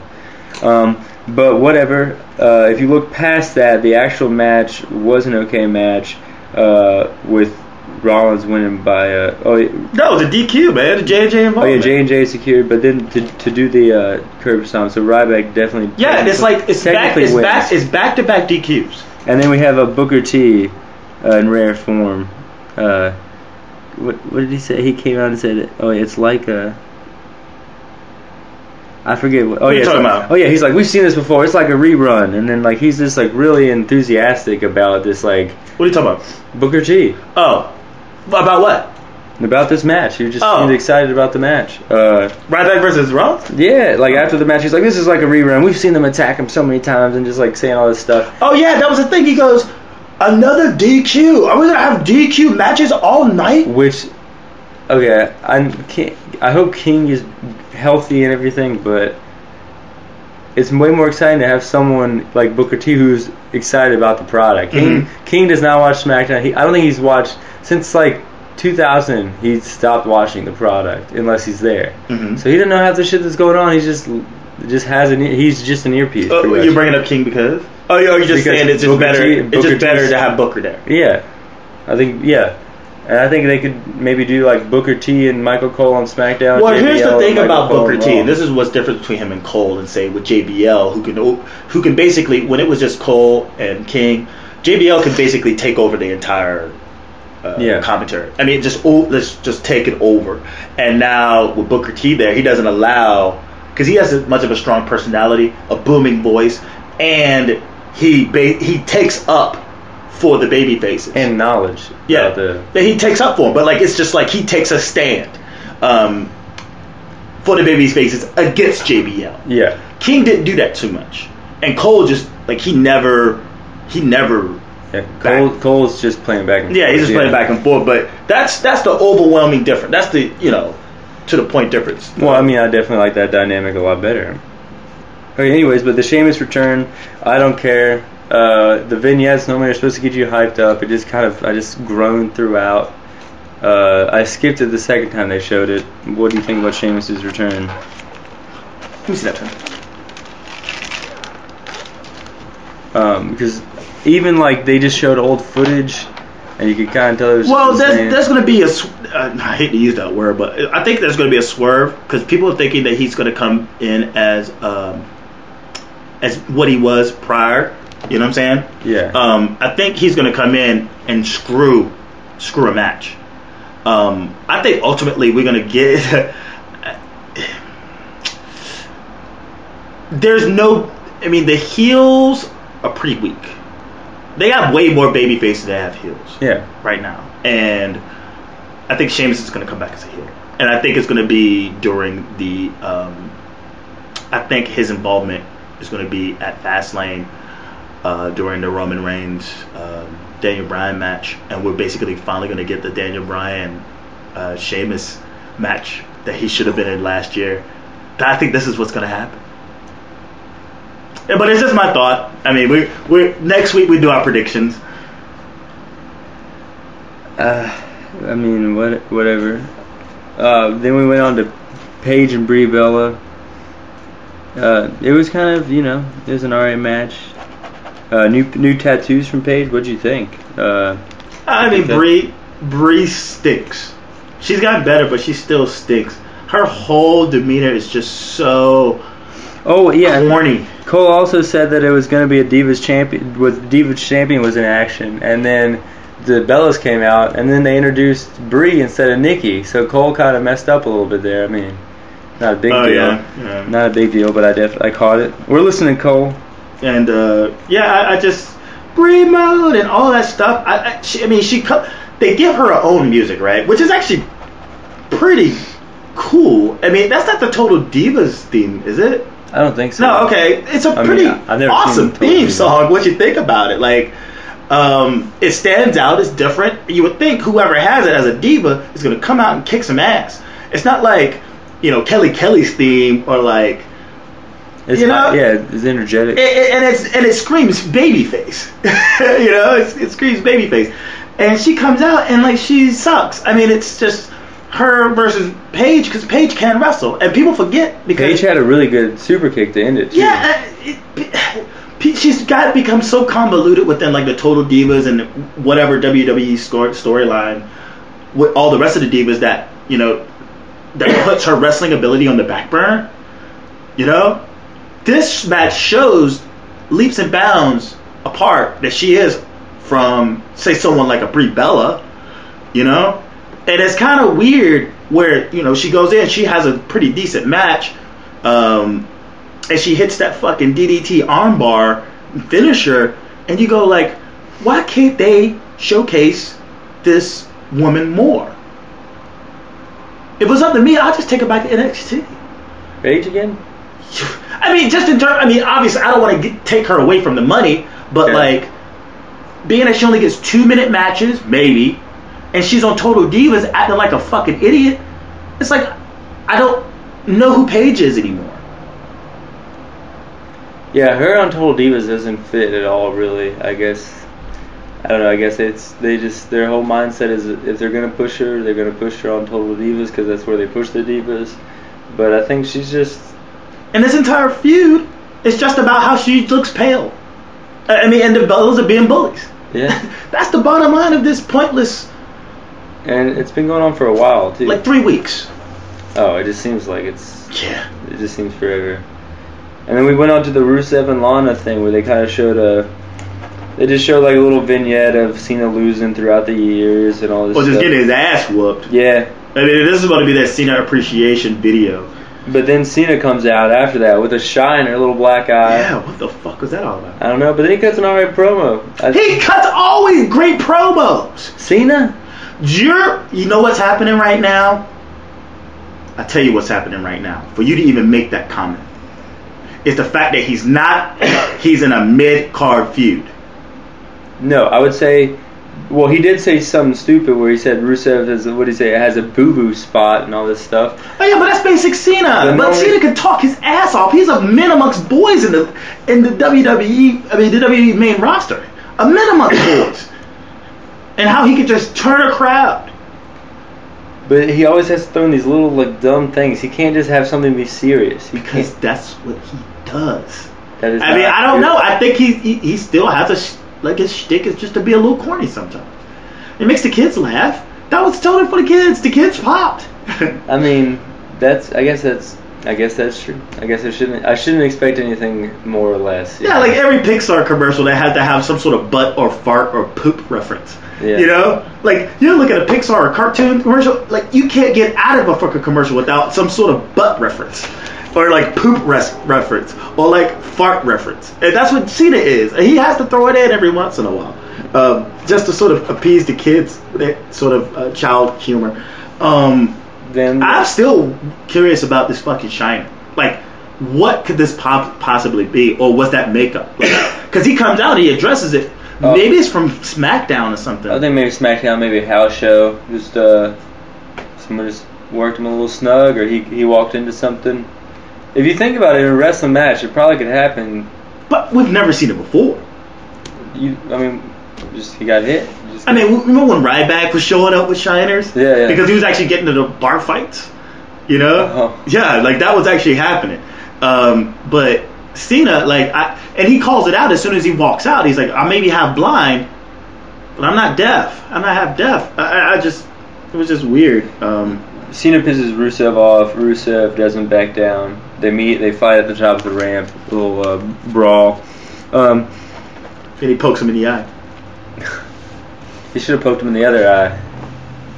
Speaker 3: But whatever. If you look past that, the actual match was an okay match with Rollins winning by
Speaker 2: no, the DQ, man, the J&J involvement.
Speaker 3: Oh yeah, J&J secured, but then to do the curb stomp, so Ryback definitely.
Speaker 2: Yeah, it's back to back DQs.
Speaker 3: And then we have a Booker T in rare form. What did he say? He came out and said, "Oh, it's like a." I forget what.
Speaker 2: What are you talking about?
Speaker 3: Oh yeah, he's like, we've seen this before. It's like a rerun, and then like he's just like really enthusiastic about this like.
Speaker 2: What are you talking about?
Speaker 3: Booker T.
Speaker 2: Oh, about what?
Speaker 3: About this match. He just seemed excited about the match.
Speaker 2: Ryback versus Rollins?
Speaker 3: Yeah, like after the match, he's like, this is like a rerun. We've seen them attack him so many times, and just like saying all this stuff.
Speaker 2: Oh yeah, that was the thing. He goes, another DQ. Are we gonna have DQ matches all night?
Speaker 3: Which, okay, I hope King is healthy and everything, but it's way more exciting to have someone like Booker T who's excited about the product. King does not watch SmackDown. I don't think he's watched since like 2000. He stopped watching the product unless he's there. So he doesn't know half the shit that's going on. He's just has he's just an earpiece.
Speaker 2: You're bringing up King because? Oh, you're just saying it's just better. It's just better to have Booker there.
Speaker 3: Yeah, I think And I think they could maybe do like Booker T and Michael Cole on SmackDown.
Speaker 2: Well, here's the thing about Booker T, and this is what's different between him and Cole, and say with JBL, who can basically, when it was just Cole and King, JBL can basically take over the entire commentary. I mean, let's just take it over. And now with Booker T there, he doesn't allow, because he has much of a strong personality, a booming voice, and he takes up for the baby faces
Speaker 3: and knowledge.
Speaker 2: Yeah, he takes up for them, but like it's just like he takes a stand for the baby faces against JBL.
Speaker 3: Yeah,
Speaker 2: King didn't do that too much, and Cole just like he never.
Speaker 3: Yeah, Cole's just playing back and forth.
Speaker 2: Yeah, he's just playing back and forth, but that's the overwhelming difference. That's the to the point difference.
Speaker 3: Well, I mean, I definitely like that dynamic a lot better. Okay, anyways, but the Sheamus return, I don't care. The vignettes normally are supposed to get you hyped up. It just I just groaned throughout. I skipped it the second time they showed it. What do you think about Sheamus' return?
Speaker 2: Let me see that turn.
Speaker 3: Because even like they just showed old footage, and you could kind of tell it was.
Speaker 2: Well, there's going to be I hate to use that word, but I think there's going to be a swerve because people are thinking that he's going to come in as what he was prior. You know what I'm saying?
Speaker 3: Yeah.
Speaker 2: I think he's going to come in and screw a match. I think ultimately we're going to get. The heels are pretty weak. they have way more baby faces than they have heels.
Speaker 3: Yeah.
Speaker 2: Right now, and I think Sheamus is going to come back as a heel, and I think it's going to be during the. I think his involvement is going to be at Fastlane during the Roman Reigns Daniel Bryan match, and we're basically finally going to get the Daniel Bryan Sheamus match that he should have been in last year. I think this is what's going to happen. Yeah, but it's just my thought. I mean, we next week we do our predictions.
Speaker 3: I mean, whatever. Then we went on to Paige and Brie Bella. It was kind of, it was an alright match. New tattoos from Paige. What'd you think?
Speaker 2: I mean, Brie stinks. She's gotten better, but she still stinks. Her whole demeanor is just so.
Speaker 3: Oh yeah,
Speaker 2: corny.
Speaker 3: Cole also said that it was going to be a Divas champion. Divas champion was in action, and then the Bellas came out, and then they introduced Brie instead of Nikki. So Cole kind of messed up a little bit there. I mean, not a big deal.
Speaker 2: Yeah.
Speaker 3: Not a big deal, but I caught it. We're listening, Cole.
Speaker 2: And I just Brie mode and all that stuff. They give her her own music, right? Which is actually pretty cool. I mean, that's not the Total Divas theme, is it?
Speaker 3: I don't think so.
Speaker 2: No, okay. It's a pretty awesome theme song. What you think about it? Like, it stands out. It's different. You would think whoever has it as a diva is going to come out and kick some ass. It's not like, Kelly's theme or like,
Speaker 3: it's it's energetic.
Speaker 2: And it screams babyface. It screams babyface. And she comes out and like she sucks. I mean, it's just her versus Paige because Paige can wrestle, and people forget because
Speaker 3: Paige had a really good super kick to end it too.
Speaker 2: Yeah, she's got to become so convoluted within like the Total Divas and whatever WWE storyline with all the rest of the divas that that puts her wrestling ability on the back burner. This match shows leaps and bounds apart that she is from, say, someone like a Brie Bella, and it's kind of weird where she goes in, she has a pretty decent match, and she hits that fucking DDT armbar finisher, and you go like, why can't they showcase this woman more? If it was up to me, I'd just take her back to NXT.
Speaker 3: Paige again?
Speaker 2: I mean, just in terms. I mean, obviously, I don't want to take her away from the money, but like, being that she only gets 2-minute matches, maybe, and she's on Total Divas acting like a fucking idiot, it's like I don't know who Paige is anymore.
Speaker 3: Yeah, her on Total Divas doesn't fit at all, really. I guess I don't know. I guess their whole mindset is if they're gonna push her, they're gonna push her on Total Divas because that's where they push the divas. But I think she's just.
Speaker 2: And this entire feud is just about how she looks pale. I mean, and the Bellas are being bullies.
Speaker 3: Yeah.
Speaker 2: That's the bottom line of this pointless.
Speaker 3: And it's been going on for a while too.
Speaker 2: Like 3 weeks.
Speaker 3: Oh, it just seems like it's.
Speaker 2: Yeah.
Speaker 3: It just seems forever. And then we went on to the Rusev and Lana thing where they kind of showed They just showed like a little vignette of Cena losing throughout the years and all this.
Speaker 2: Or just getting his ass whooped.
Speaker 3: Yeah.
Speaker 2: I mean, this is going to be that Cena appreciation video.
Speaker 3: But then Cena comes out after that with a shine in her little black eye.
Speaker 2: Yeah, what the fuck was that all about?
Speaker 3: I don't know, but then he cuts an alright promo.
Speaker 2: He cuts always great promos.
Speaker 3: Cena?
Speaker 2: You know what's happening right now? I tell you what's happening right now. For you to even make that comment, it's the fact that he's in a mid-card feud.
Speaker 3: No, I would say, well, he did say something stupid where he said Rusev has a boo-boo spot and all this stuff.
Speaker 2: Oh yeah, but that's basic Cena. But Cena can talk his ass off. He's a man amongst boys in the WWE. I mean, the WWE main roster. A man amongst boys. And how he could just turn a crowd.
Speaker 3: But he always has to throw in these little like dumb things. He can't just have something be serious.
Speaker 2: Because that's what he does.
Speaker 3: I
Speaker 2: don't know. I think he still has his shtick is just to be a little corny sometimes. It makes the kids laugh. That was totally for the kids. The kids popped.
Speaker 3: I mean, I guess that's true. I guess I shouldn't expect anything more or less.
Speaker 2: Yeah, like every Pixar commercial that had to have some sort of butt or fart or poop reference. Yeah. Like you look at a Pixar or cartoon commercial, like you can't get out of a fucking commercial without some sort of butt reference. or like poop reference, or like fart reference, and that's what Cena is. And he has to throw it in every once in a while, just to sort of appease the kids, that sort of child humor.
Speaker 3: Then
Speaker 2: I'm still curious about this fucking Shiner. Like, what could this possibly be, or was that makeup? Because he comes out, and he addresses it. Maybe it's from SmackDown or something.
Speaker 3: I think maybe SmackDown, maybe a house show. Just someone just worked him a little snug, or he walked into something. If you think about it, in a wrestling match, it probably could happen.
Speaker 2: But we've never seen it before.
Speaker 3: He got hit.
Speaker 2: Remember when Ryback was showing up with Shiners?
Speaker 3: Yeah.
Speaker 2: Because he was actually getting into bar fights. You know?
Speaker 3: Uh-huh.
Speaker 2: Yeah, like that was actually happening. But Cena, and he calls it out as soon as he walks out. He's like, I maybe have blind, but I'm not deaf. I'm not half deaf. It was just weird.
Speaker 3: Cena pisses Rusev off. Rusev doesn't back down. They fight at the top of the ramp. A little brawl.
Speaker 2: And he pokes him in the eye.
Speaker 3: He should have poked him in the other eye.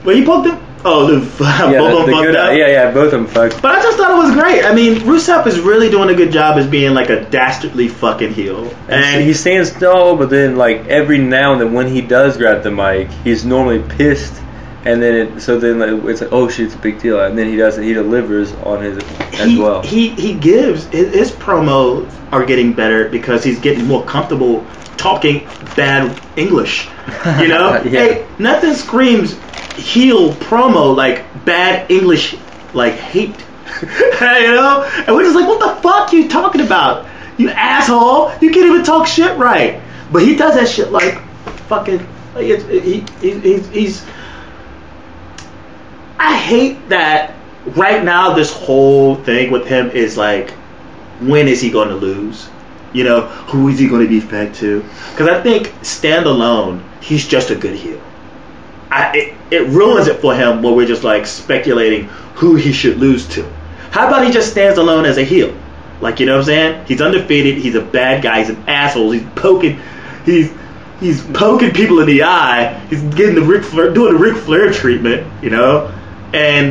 Speaker 2: Well, he poked him? Oh, both of them fucked up?
Speaker 3: Yeah, both of them fucked.
Speaker 2: But I just thought it was great. I mean, Rusev is really doing a good job as being like a dastardly fucking heel.
Speaker 3: And he stands tall, but then like every now and then when he does grab the mic, he's normally pissed. And then it's like, oh shit, it's a big deal. And then he delivers on his as well.
Speaker 2: He gives, his promos are getting better because he's getting more comfortable talking bad English. You know?
Speaker 3: Yeah.
Speaker 2: Hey, nothing screams heel promo like bad English, like hate. You know? And we're just like, what the fuck are you talking about? You asshole! You can't even talk shit right. But he does that shit like fucking. Like he's. I hate that right now. This whole thing with him is like, when is he going to lose? You know, who is he going to be fed to? Because I think standalone, he's just a good heel. It ruins it for him when we're just like speculating who he should lose to. How about he just stands alone as a heel? Like, you know what I'm saying? He's undefeated. He's a bad guy. He's an asshole. He's poking people in the eye. He's getting doing the Ric Flair treatment. You know, and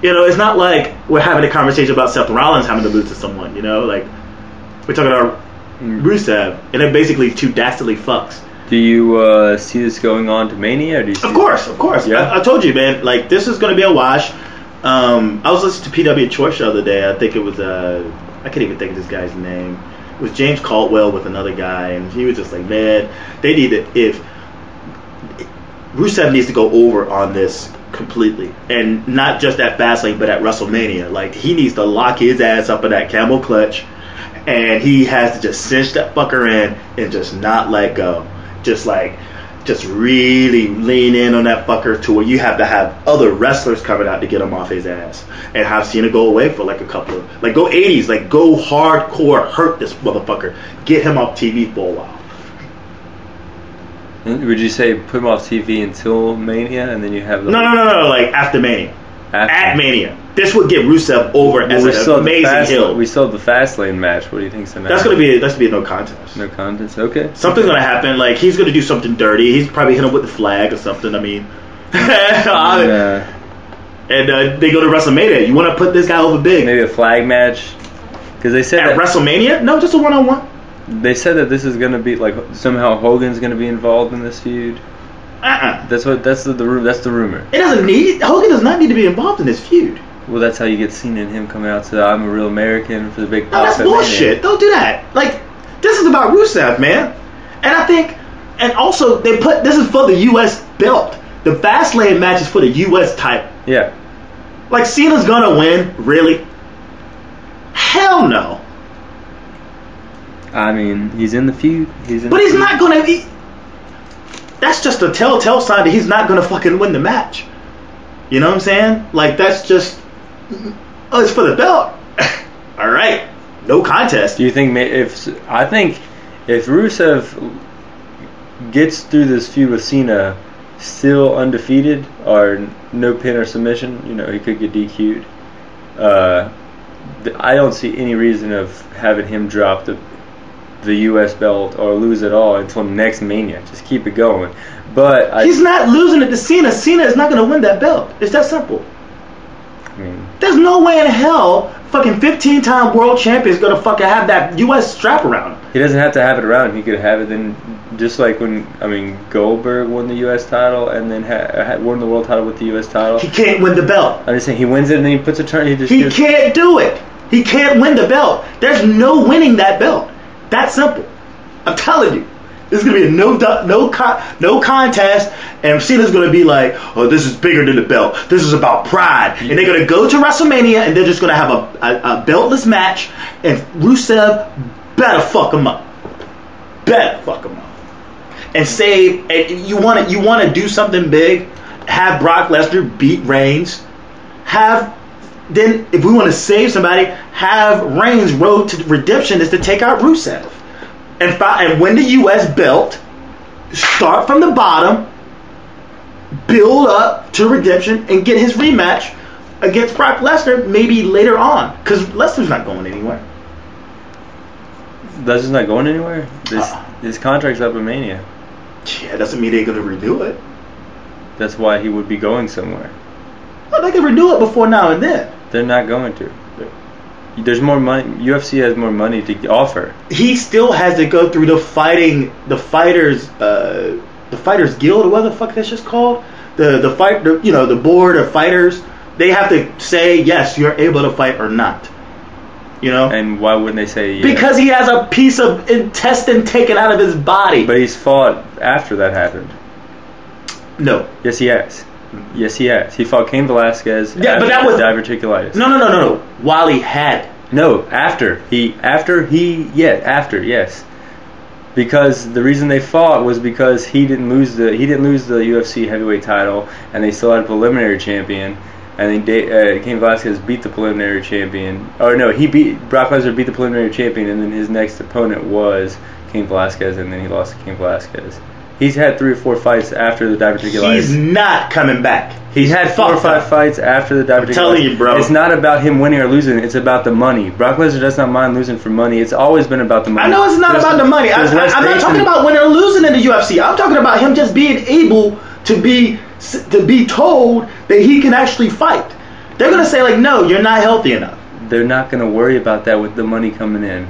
Speaker 2: you know, it's not like we're having a conversation about Seth Rollins having to lose to someone. You know, like we're talking about Rusev, and they're basically two dastardly fucks.
Speaker 3: Do you see this going on to Mania? Or do you see
Speaker 2: of course.
Speaker 3: Yeah.
Speaker 2: I told you, man. Like, this is going to be a wash. I was listening to PW Choice the other day. I think it was I can't even think of this guy's name. It was James Caldwell with another guy, and he was just like, man, they need to, if Rusev needs to go over on this completely, and not just at Fastlane, but at WrestleMania. Like, he needs to lock his ass up in that camel clutch, and he has to just cinch that fucker in and just not let go. Just really lean in on that fucker to where you have to have other wrestlers coming out to get him off his ass, and have Cena go away for like a couple of, like, go 80s, like go hardcore, hurt this motherfucker, get him off TV for a while.
Speaker 3: Would you say put him off TV until Mania, and then you have the
Speaker 2: No, like after Mania. At Mania. This would get Rusev over as an amazing heel.
Speaker 3: We still have the Fastlane match. What do you think's the match?
Speaker 2: That's gonna be a no contest.
Speaker 3: No contest. Okay.
Speaker 2: Something's gonna happen. Like, he's gonna do something dirty. He's probably hit him with the flag or something. I mean, and they go to WrestleMania. You want to put this guy over big?
Speaker 3: Maybe a flag match. Because they said
Speaker 2: at WrestleMania? No, just a one-on-one.
Speaker 3: They said that this is gonna be like somehow Hogan's gonna be involved in this feud. That's the rumor.
Speaker 2: Hogan does not need to be involved in this feud.
Speaker 3: Well, that's how you get Cena and him coming out to I'm a real American for the big pop.
Speaker 2: No, that's bullshit. Don't do that. Like, this is about Rusev, man. And I think, and also this is for the U.S. belt. The Fastlane match is for the U.S. title.
Speaker 3: Yeah.
Speaker 2: Like, Cena's gonna win? Really? Hell no.
Speaker 3: I mean, he's in the feud. He's
Speaker 2: not gonna be. That's just a telltale sign that he's not gonna fucking win the match. You know what I'm saying? Like, that's just, it's for the belt. All right, no contest.
Speaker 3: Do you think if Rusev gets through this feud with Cena still undefeated or no pin or submission, you know, he could get DQ'd. I don't see any reason of having him drop the U.S. belt or lose it all until next Mania. Just keep it going. But
Speaker 2: he's not losing it to Cena. Cena is not going to win that belt. It's that simple.
Speaker 3: mean,
Speaker 2: there's no way in hell fucking 15-time world champion is gonna fucking have that U.S. strap around him.
Speaker 3: he doesn't have to have it around him. He could have it then, just like when Goldberg won the U.S. title and then won the world title with the U.S. title.
Speaker 2: He can't win the belt.
Speaker 3: I'm just saying he wins it and then he puts a turn.
Speaker 2: He can't do it. He can't win the belt. There's no winning that belt. That's simple. I'm telling you. This is going to be a no contest, and Cena's going to be like, oh, this is bigger than the belt. This is about pride. And they're going to go to WrestleMania, and they're just going to have a beltless match, and Rusev better fuck him up. Better fuck him up. And say, you want to do something big, have Brock Lesnar beat Reigns. Then, if we want to save somebody, have Reigns' road to redemption is to take out Rusev. And win the U.S. belt, start from the bottom, build up to redemption, and get his rematch against Brock Lesnar maybe later on. Because Lesnar's not going anywhere.
Speaker 3: Lesnar's not going anywhere? His contract's up in Mania.
Speaker 2: Yeah, doesn't mean they're going to renew it.
Speaker 3: That's why he would be going somewhere.
Speaker 2: Well, they can renew it before now and then.
Speaker 3: They're not going to. There's more money. UFC has more money to offer.
Speaker 2: He still has to go through the fighters guild, or what the fuck that's just called. The board of fighters. They have to say yes, you're able to fight or not. You know.
Speaker 3: And why wouldn't they say yes?
Speaker 2: Because he has a piece of intestine taken out of his body.
Speaker 3: But he's fought after that happened.
Speaker 2: No.
Speaker 3: Yes, he has. Yes, he has. He fought Cain Velasquez
Speaker 2: but that was
Speaker 3: diverticulitis.
Speaker 2: No. While he had.
Speaker 3: No, after. Yes. Because the reason they fought was because he didn't lose the UFC heavyweight title, and they still had a preliminary champion, and then Cain Velasquez beat the preliminary champion. Or no, Brock Lesnar beat the preliminary champion, and then his next opponent was Cain Velasquez, and then he lost to Cain Velasquez. He's had 3 or 4 fights after the diverticulitis.
Speaker 2: He's not coming back.
Speaker 3: He's had 4 or 5 fights after the diverticulitis.
Speaker 2: I'm telling you, bro.
Speaker 3: It's not about him winning or losing. It's about the money. Brock Lesnar does not mind losing for money. It's always been about the money.
Speaker 2: I know it's not about the money. I'm not talking about winning or losing in the UFC. I'm talking about him just being able to be told that he can actually fight. They're going to say, like, no, you're not healthy enough.
Speaker 3: They're not going to worry about that with the money coming in.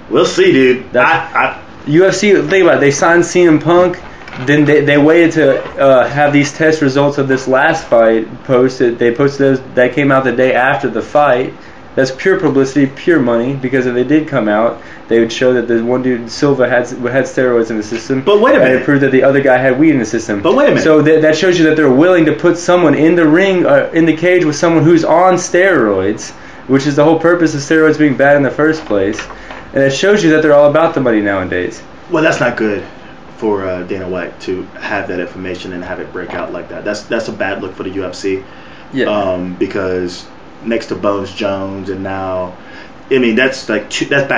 Speaker 2: We'll see, dude.
Speaker 3: UFC, think about it. They signed CM Punk. Then they waited to have these test results of this last fight posted. They posted those. That came out the day after the fight. That's pure publicity, pure money. Because if they did come out, they would show that the one dude, Silva, had steroids in the system.
Speaker 2: But wait a minute.
Speaker 3: And it proved that the other guy had weed in the system.
Speaker 2: But wait a minute.
Speaker 3: So that shows you that they're willing to put someone in the ring, in the cage with someone who's on steroids, which is the whole purpose of steroids being bad in the first place. And it shows you that they're all about the money nowadays.
Speaker 2: Well, that's not good for Dana White to have that information and have it break out like that. That's a bad look for the UFC.
Speaker 3: Yeah.
Speaker 2: Because next to Bones Jones and now, I mean, that's back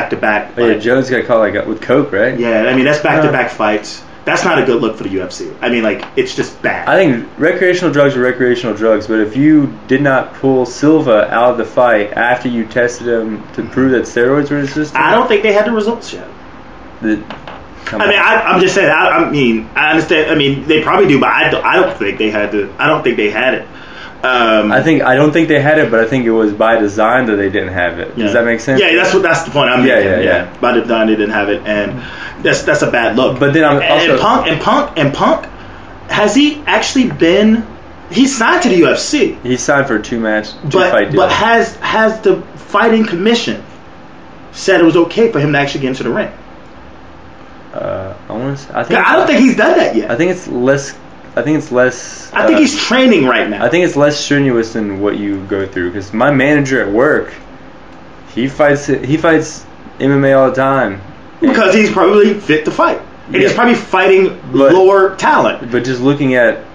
Speaker 2: to back.
Speaker 3: Oh, yeah, Jones got caught with coke, right?
Speaker 2: Yeah, I mean that's back to back fights. That's not a good look for the UFC. I mean, like, it's just bad.
Speaker 3: I think recreational drugs are recreational drugs, but if you did not pull Silva out of the fight after you tested him to prove that steroids were in his system,
Speaker 2: I don't think they had the results yet. I'm just saying. I understand. I mean, they probably do, but I don't think they had to. I don't think they had it.
Speaker 3: I don't think they had it, but I think it was by design that they didn't have it.
Speaker 2: Yeah.
Speaker 3: Does that make sense?
Speaker 2: Yeah, that's the point I'm making. Yeah. By design they didn't have it, and that's a bad look.
Speaker 3: But then
Speaker 2: Punk has he actually been? He's signed to the UFC.
Speaker 3: He signed for a 2-fight deal.
Speaker 2: But has the fighting commission said it was okay for him to actually get into the ring? I don't think he's done that yet.
Speaker 3: I think it's less. I think
Speaker 2: he's training right now.
Speaker 3: I think it's less strenuous than what you go through. Because my manager at work, he fights MMA all the time.
Speaker 2: Because he's probably fit to fight, and he's probably fighting lower talent.
Speaker 3: But just looking at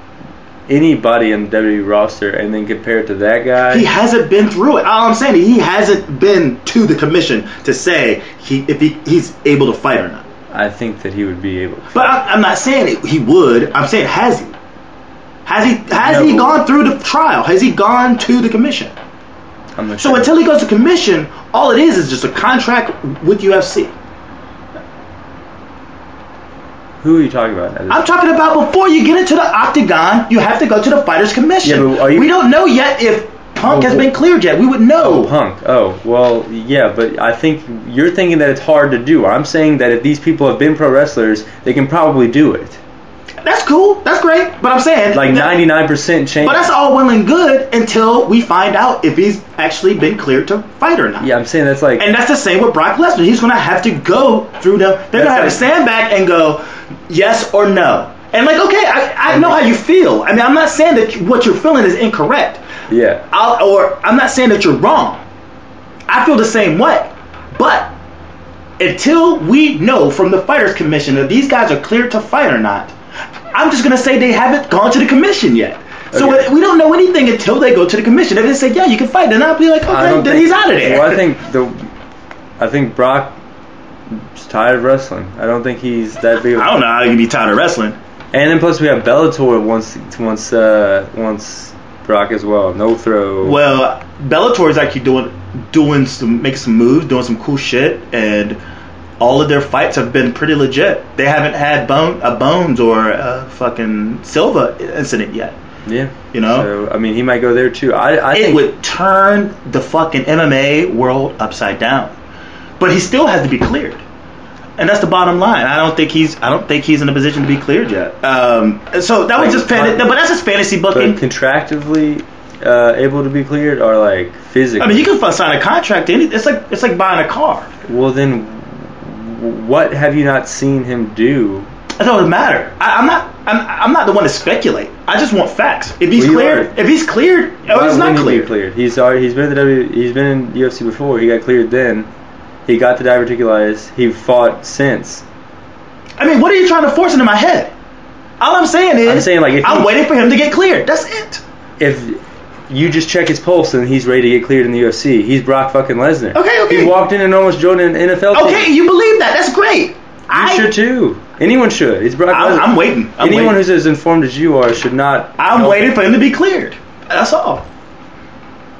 Speaker 3: anybody in the WWE roster and then compare it to that guy,
Speaker 2: he hasn't been through it. All I'm saying, he hasn't been to the commission to say if he's able to fight or not.
Speaker 3: I think that he would be able to.
Speaker 2: But I'm not saying he would. I'm saying has he? Has he gone through the trial? Has he gone to the commission?
Speaker 3: I'm not
Speaker 2: so
Speaker 3: sure.
Speaker 2: Until he goes to commission, all it is just a contract with UFC.
Speaker 3: Who are you talking about?
Speaker 2: I'm talking about before you get into the octagon, you have to go to the Fighters Commission.
Speaker 3: Yeah, but
Speaker 2: we don't know yet if Punk has been cleared yet. We would know.
Speaker 3: Oh, Punk. Oh, well, yeah, but I think you're thinking that it's hard to do. I'm saying that if these people have been pro wrestlers, they can probably do it.
Speaker 2: That's cool. That's great. But I'm saying...
Speaker 3: Like 99% chance.
Speaker 2: But that's all well and good until we find out if he's actually been cleared to fight or not.
Speaker 3: Yeah, I'm saying that's like...
Speaker 2: And that's the same with Brock Lesnar. He's going to have to go through the... They're going to have to stand back and go, yes or no. And like, okay, I know how you feel. I mean, I'm not saying that what you're feeling is incorrect.
Speaker 3: Yeah.
Speaker 2: I'm not saying that you're wrong. I feel the same way. But until we know from the Fighters Commission that these guys are cleared to fight or not, I'm just going to say they haven't gone to the commission yet. So we don't know anything until they go to the commission. If they say, yeah, you can fight, then I'll be like, okay, then he's out of there.
Speaker 3: Well, I think Brock's tired of wrestling. I don't think he's that big.
Speaker 2: I don't know how he can be tired of wrestling.
Speaker 3: And then plus we have Bellator once Brock as well. No throw.
Speaker 2: Well, Bellator is actually making some moves, doing some cool shit, and all of their fights have been pretty legit. They haven't had a Bones or a fucking Silva incident yet.
Speaker 3: Yeah.
Speaker 2: You know?
Speaker 3: So, I mean, he might go there too. I think
Speaker 2: it would turn the fucking MMA world upside down. But he still has to be cleared. And that's the bottom line. I don't think he's in a position to be cleared yet. So that was just but that's just fantasy booking.
Speaker 3: But contractively able to be cleared or like physically?
Speaker 2: I mean, you can sign a contract. It's like buying a car.
Speaker 3: Well, then what have you not seen him do?
Speaker 2: It doesn't matter. I'm not the one to speculate. I just want facts. If he's cleared, he's not cleared.
Speaker 3: He's been in he's been in UFC before. He got cleared then. He got the diverticulitis. He fought since.
Speaker 2: I mean, what are you trying to force into my head? All I'm saying is, I'm waiting for him to get cleared. That's it.
Speaker 3: If you just check his pulse and he's ready to get cleared in the UFC, he's Brock fucking Lesnar.
Speaker 2: Okay.
Speaker 3: He walked in and almost joined an NFL team.
Speaker 2: Okay, you believe that? That's great.
Speaker 3: You should too. Anyone should. He's Brock Lesnar.
Speaker 2: I'm waiting.
Speaker 3: Anyone who's as informed as you are should not.
Speaker 2: I'm waiting for him to be cleared. That's all.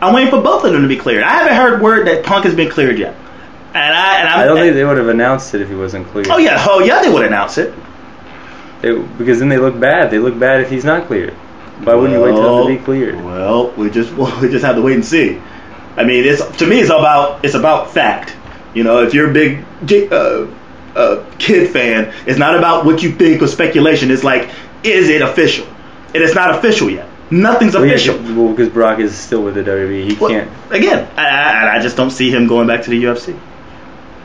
Speaker 2: I'm waiting for both of them to be cleared. I haven't heard word that Punk has been cleared yet. I don't
Speaker 3: think they would have announced it if he wasn't cleared.
Speaker 2: Oh yeah, they would announce it.
Speaker 3: Because then they look bad. They look bad if he's not cleared. Why wouldn't you wait till him to be cleared?
Speaker 2: Well, we just have to wait and see. I mean, to me, it's about fact. You know, if you're a big Kid fan, it's not about what you think or speculation. It's like, is it official? And it's not official yet. Nothing's official.
Speaker 3: Well, because Brock is still with the WWE, he can't.
Speaker 2: Again, I just don't see him going back to the UFC.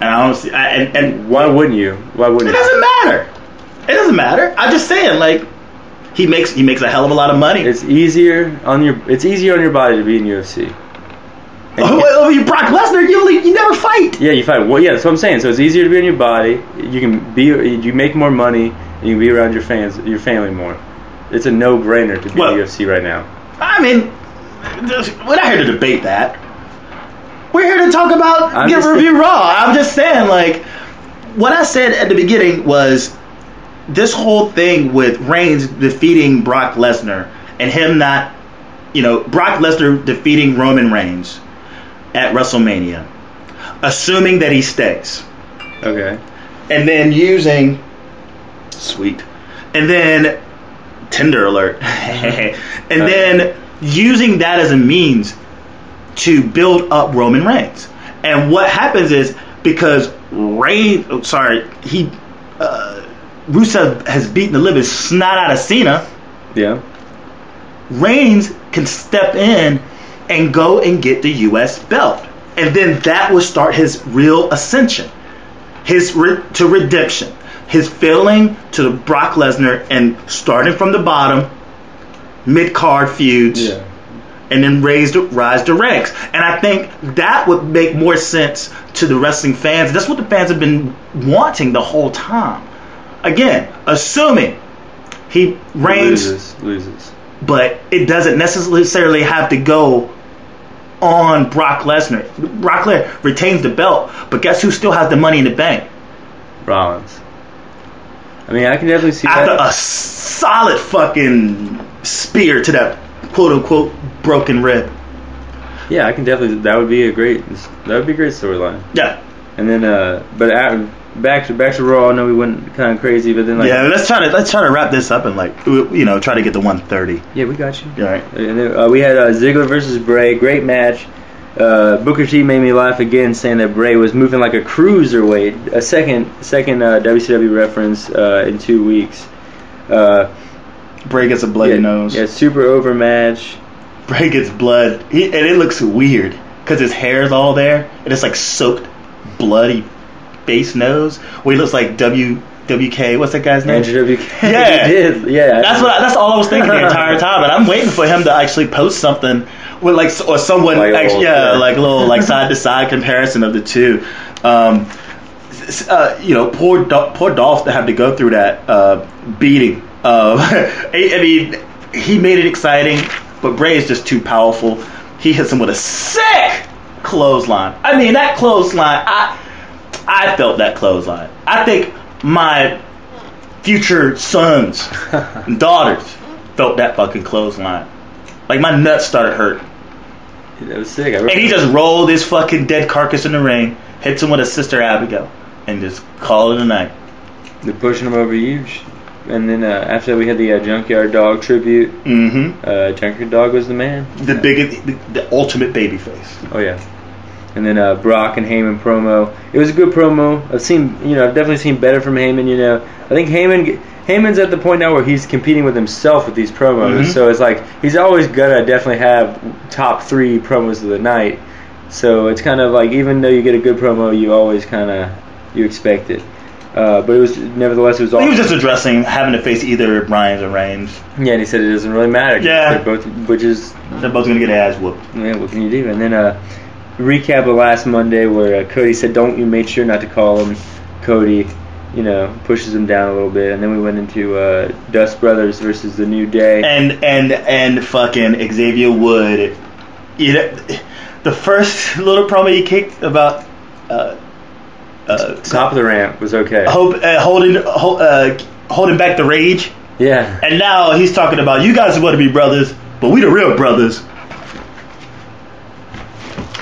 Speaker 2: And I don't see. And
Speaker 3: why wouldn't you? Why wouldn't
Speaker 2: it? It doesn't matter. I'm just saying, like, he makes a hell of a lot of money.
Speaker 3: It's easier on your body to be in UFC.
Speaker 2: Well, you Brock Lesnar, you never fight.
Speaker 3: Yeah, you fight. Well, yeah, that's what I'm saying. So it's easier to be on your body. You make more money, and you can be around your family more. It's a no-brainer to be in the UFC right now.
Speaker 2: I mean, we're not here to debate that. We're here to talk about review Raw. I'm just saying, like, what I said at the beginning was this whole thing with Reigns defeating Brock Lesnar and him not, Brock Lesnar defeating Roman Reigns at WrestleMania, assuming that he stays.
Speaker 3: Okay.
Speaker 2: And then using Tinder alert. And then using that as a means to build up Roman Reigns. And what happens is, because Rusev has beaten the living snot out of Cena.
Speaker 3: Yeah.
Speaker 2: Reigns can step in and go and get the U.S. belt. And then that will start his real ascension. To redemption. His failing to Brock Lesnar and starting from the bottom, mid-card feuds, and then rise the ranks. And I think that would make more sense to the wrestling fans. That's what the fans have been wanting the whole time. Again, assuming Reigns
Speaker 3: loses.
Speaker 2: But it doesn't necessarily have to go on Brock Lesnar. Brock Lesnar retains the belt, but guess who still has the money in the bank?
Speaker 3: Rollins. I mean, I can definitely see
Speaker 2: after a solid fucking spear to that quote-unquote broken rib.
Speaker 3: Yeah, I can definitely. That would be a great storyline.
Speaker 2: Yeah.
Speaker 3: And then, but back to Raw. I know we went kind of crazy, but then
Speaker 2: let's try to wrap this up and try to get to 1:30.
Speaker 3: Yeah, we got you.
Speaker 2: All right.
Speaker 3: And then, we had Ziggler versus Bray. Great match. Booker T made me laugh again, saying that Bray was moving like a cruiserweight. A second WCW reference in 2 weeks.
Speaker 2: Bray gets a bloody nose.
Speaker 3: Yeah, super over match.
Speaker 2: Bray gets blood, and it looks weird because his hair's all there, and it's like soaked, bloody face nose. Where he looks like WK. What's that guy's name?
Speaker 3: Andrew WK.
Speaker 2: Yeah,
Speaker 3: he did. Yeah.
Speaker 2: That's all I was thinking the entire time, and I'm waiting for him to actually post something with or someone like a little like side to side comparison of the two. Poor Dolph to have to go through that beating. I mean, he made it exciting, but Bray is just too powerful. He hits him with a sick clothesline. I mean, that clothesline, I felt that clothesline. I think my future sons and daughters felt that fucking clothesline. Like, my nuts started hurting.
Speaker 3: That was sick.
Speaker 2: And he just rolled his fucking dead carcass in the ring, hits him with his sister Abigail, and just called it a night.
Speaker 3: They're pushing him over huge. And then after that, we had the Junkyard Dog tribute.
Speaker 2: Mm-hmm.
Speaker 3: Junkyard Dog was the man.
Speaker 2: The ultimate babyface.
Speaker 3: Oh yeah. And then Brock and Heyman promo. It was a good promo. I've definitely seen better from Heyman. I think Heyman's at the point now where he's competing with himself with these promos. Mm-hmm. So it's like he's always gonna definitely have top 3 promos of the night. So it's kind of like, even though you get a good promo, you always you expect it. But it was all.
Speaker 2: He was just addressing having to face either Bryan's or Reigns.
Speaker 3: Yeah, and he said it doesn't really matter.
Speaker 2: Yeah,
Speaker 3: they're both
Speaker 2: gonna get their ass whooped.
Speaker 3: Yeah, what can you do? And then recap of last Monday where Cody said, "Don't you make sure not to call him." Cody, pushes him down a little bit, and then we went into Dust Brothers versus the New Day.
Speaker 2: And fucking Xavier Wood. The first little promo he kicked about.
Speaker 3: Top of the ramp was okay.
Speaker 2: Holding back the rage.
Speaker 3: Yeah.
Speaker 2: And now he's talking about, you guys want to be brothers, but we the real brothers.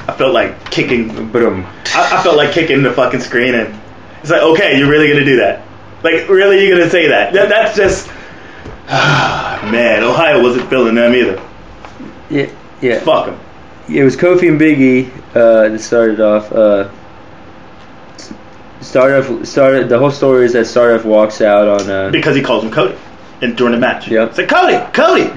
Speaker 2: I felt like kicking. I felt like kicking the fucking screen, and it's like, okay, you're really gonna do that? Like, really, you're gonna say that? That's just. Man, Ohio wasn't feeling them either.
Speaker 3: Yeah.
Speaker 2: Fuck them.
Speaker 3: It was Kofi and Big E that started off. The whole story is that Stardust walks out on
Speaker 2: because he calls him Cody during the match.
Speaker 3: Yep.
Speaker 2: It's like, Cody.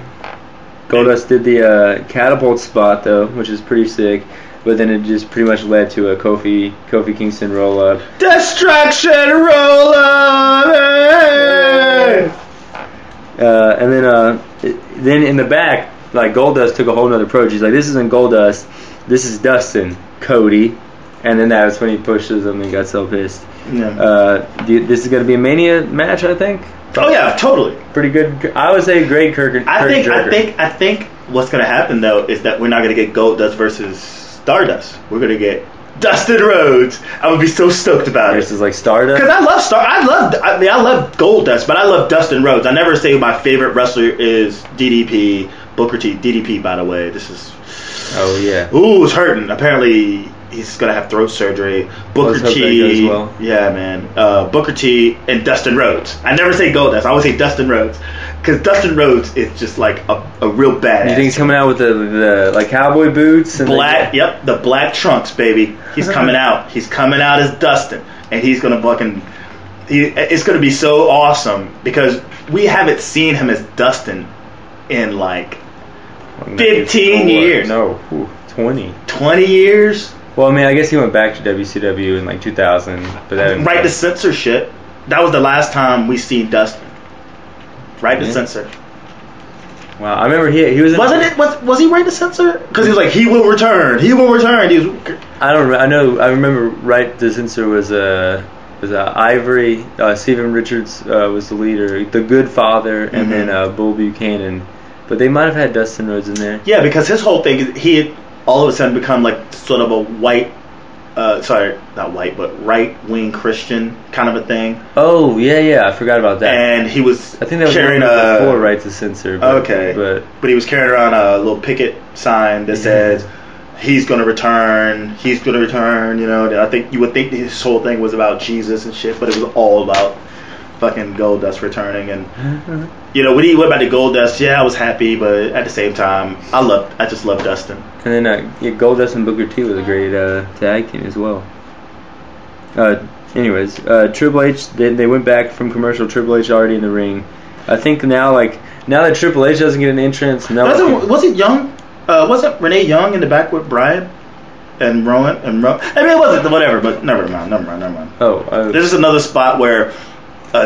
Speaker 3: Goldust did the catapult spot though, which is pretty sick. But then it just pretty much led to a Kofi Kingston roll up.
Speaker 2: Distraction roll up. Hey!
Speaker 3: And then in the back, like, Goldust took a whole nother approach. He's like, this isn't Goldust, this is Dustin, Cody. And then that was when he pushes him and got so pissed.
Speaker 2: Yeah.
Speaker 3: This is going to be a Mania match, I think.
Speaker 2: Oh yeah, totally.
Speaker 3: Pretty good. I would say great Kirk.
Speaker 2: I think what's going to happen though is that we're not going to get Goldust versus Stardust. We're going to get Dustin Rhodes. I would be so stoked about it.
Speaker 3: Versus like Stardust.
Speaker 2: Because I love Goldust, but I love Dustin Rhodes. I never say my favorite wrestler is DDP, Booker T. DDP, by the way. This is.
Speaker 3: Oh yeah.
Speaker 2: Ooh, it's hurting. Apparently, he's gonna have throat surgery. Booker T. Well. Yeah, man. Booker T. and Dustin Rhodes. I never say Goldust. I always say Dustin Rhodes. Because Dustin Rhodes is just like a real badass.
Speaker 3: You think he's coming out with the like cowboy boots? And
Speaker 2: black, yep, the black trunks, baby. He's coming out. He's coming out as Dustin. And he's going to fucking... It's going to be so awesome because we haven't seen him as Dustin in like 15 years.
Speaker 3: No, 20.
Speaker 2: 20 years?
Speaker 3: Well, I mean, I guess he went back to WCW in like 2000. But that
Speaker 2: right to censorship. That was the last time we seen Dustin. Right to censor.
Speaker 3: Wow, I remember he was.
Speaker 2: Was he right to censor? Because he was like, he will return. He will return.
Speaker 3: I remember right to censor was Ivory. Steven Richards was the leader. The Good Father, and then Bull Buchanan. But they might have had Dustin Rhodes in there.
Speaker 2: Yeah, because his whole thing is he had all of a sudden become like sort of a white. Not white, but right-wing Christian kind of a thing.
Speaker 3: Oh, yeah, I forgot about that.
Speaker 2: And he was
Speaker 3: I think that was
Speaker 2: carrying
Speaker 3: before right to censor.
Speaker 2: But he was carrying around a little picket sign that says, he's gonna return. He's gonna return. You know, I think you would think his whole thing was about Jesus and shit, but it was all about fucking Goldust returning. And you know, when he went back to Goldust, yeah, I was happy, but at the same time, I just love Dustin.
Speaker 3: And then Goldust and Booker T was a great tag team as well. Anyways, Triple H, they went back from commercial. Triple H already in the ring. I think now that Triple H doesn't get an entrance, wasn't Renee Young in the back with Brian and Rowan I mean, it wasn't whatever, but never mind. Oh,
Speaker 2: this is another spot where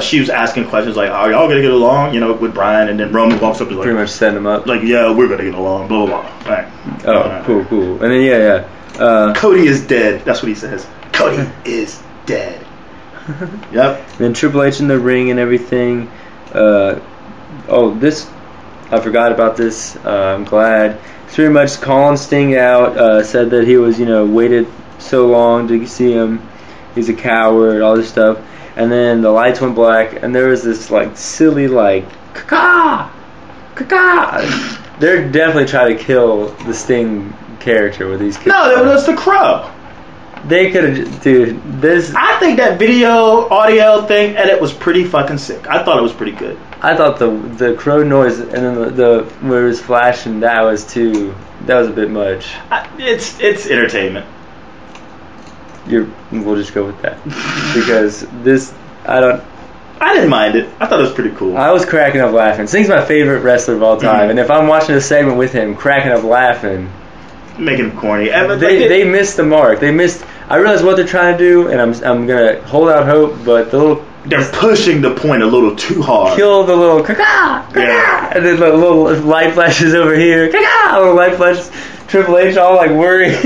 Speaker 2: she was asking questions like, "Are y'all gonna get along?" You know, with Brian, and then Roman walks up and like,
Speaker 3: pretty much setting them up.
Speaker 2: Like, yeah, we're gonna get along. Blah blah blah. Right.
Speaker 3: Oh, cool. And then
Speaker 2: Cody is dead. That's what he says. Cody is dead. Yep.
Speaker 3: Then Triple H in the ring and everything. I forgot about this. I'm glad. It's pretty much calling Sting out. Said that he was, waited so long to see him. He's a coward. All this stuff. And then the lights went black, and there was this silly caca. They're definitely trying to kill the Sting character with these kids.
Speaker 2: No, that was the Crow.
Speaker 3: They could have, dude.
Speaker 2: I think that video audio thing edit was pretty fucking sick. I thought it was pretty good.
Speaker 3: I thought the crow noise and then the where it was flashing, that was a bit much.
Speaker 2: It's entertainment.
Speaker 3: We'll just go with that because I
Speaker 2: didn't mind it. I thought it was pretty cool.
Speaker 3: I was cracking up laughing. Sting's my favorite wrestler of all time, and if I'm watching a segment with him, cracking up laughing,
Speaker 2: making him corny.
Speaker 3: They missed the mark. I realize what they're trying to do, and I'm gonna hold out hope, but
Speaker 2: they're pushing the point a little too hard.
Speaker 3: Kill the little and then the little light flashes over here, little light flashes. Triple H all worried.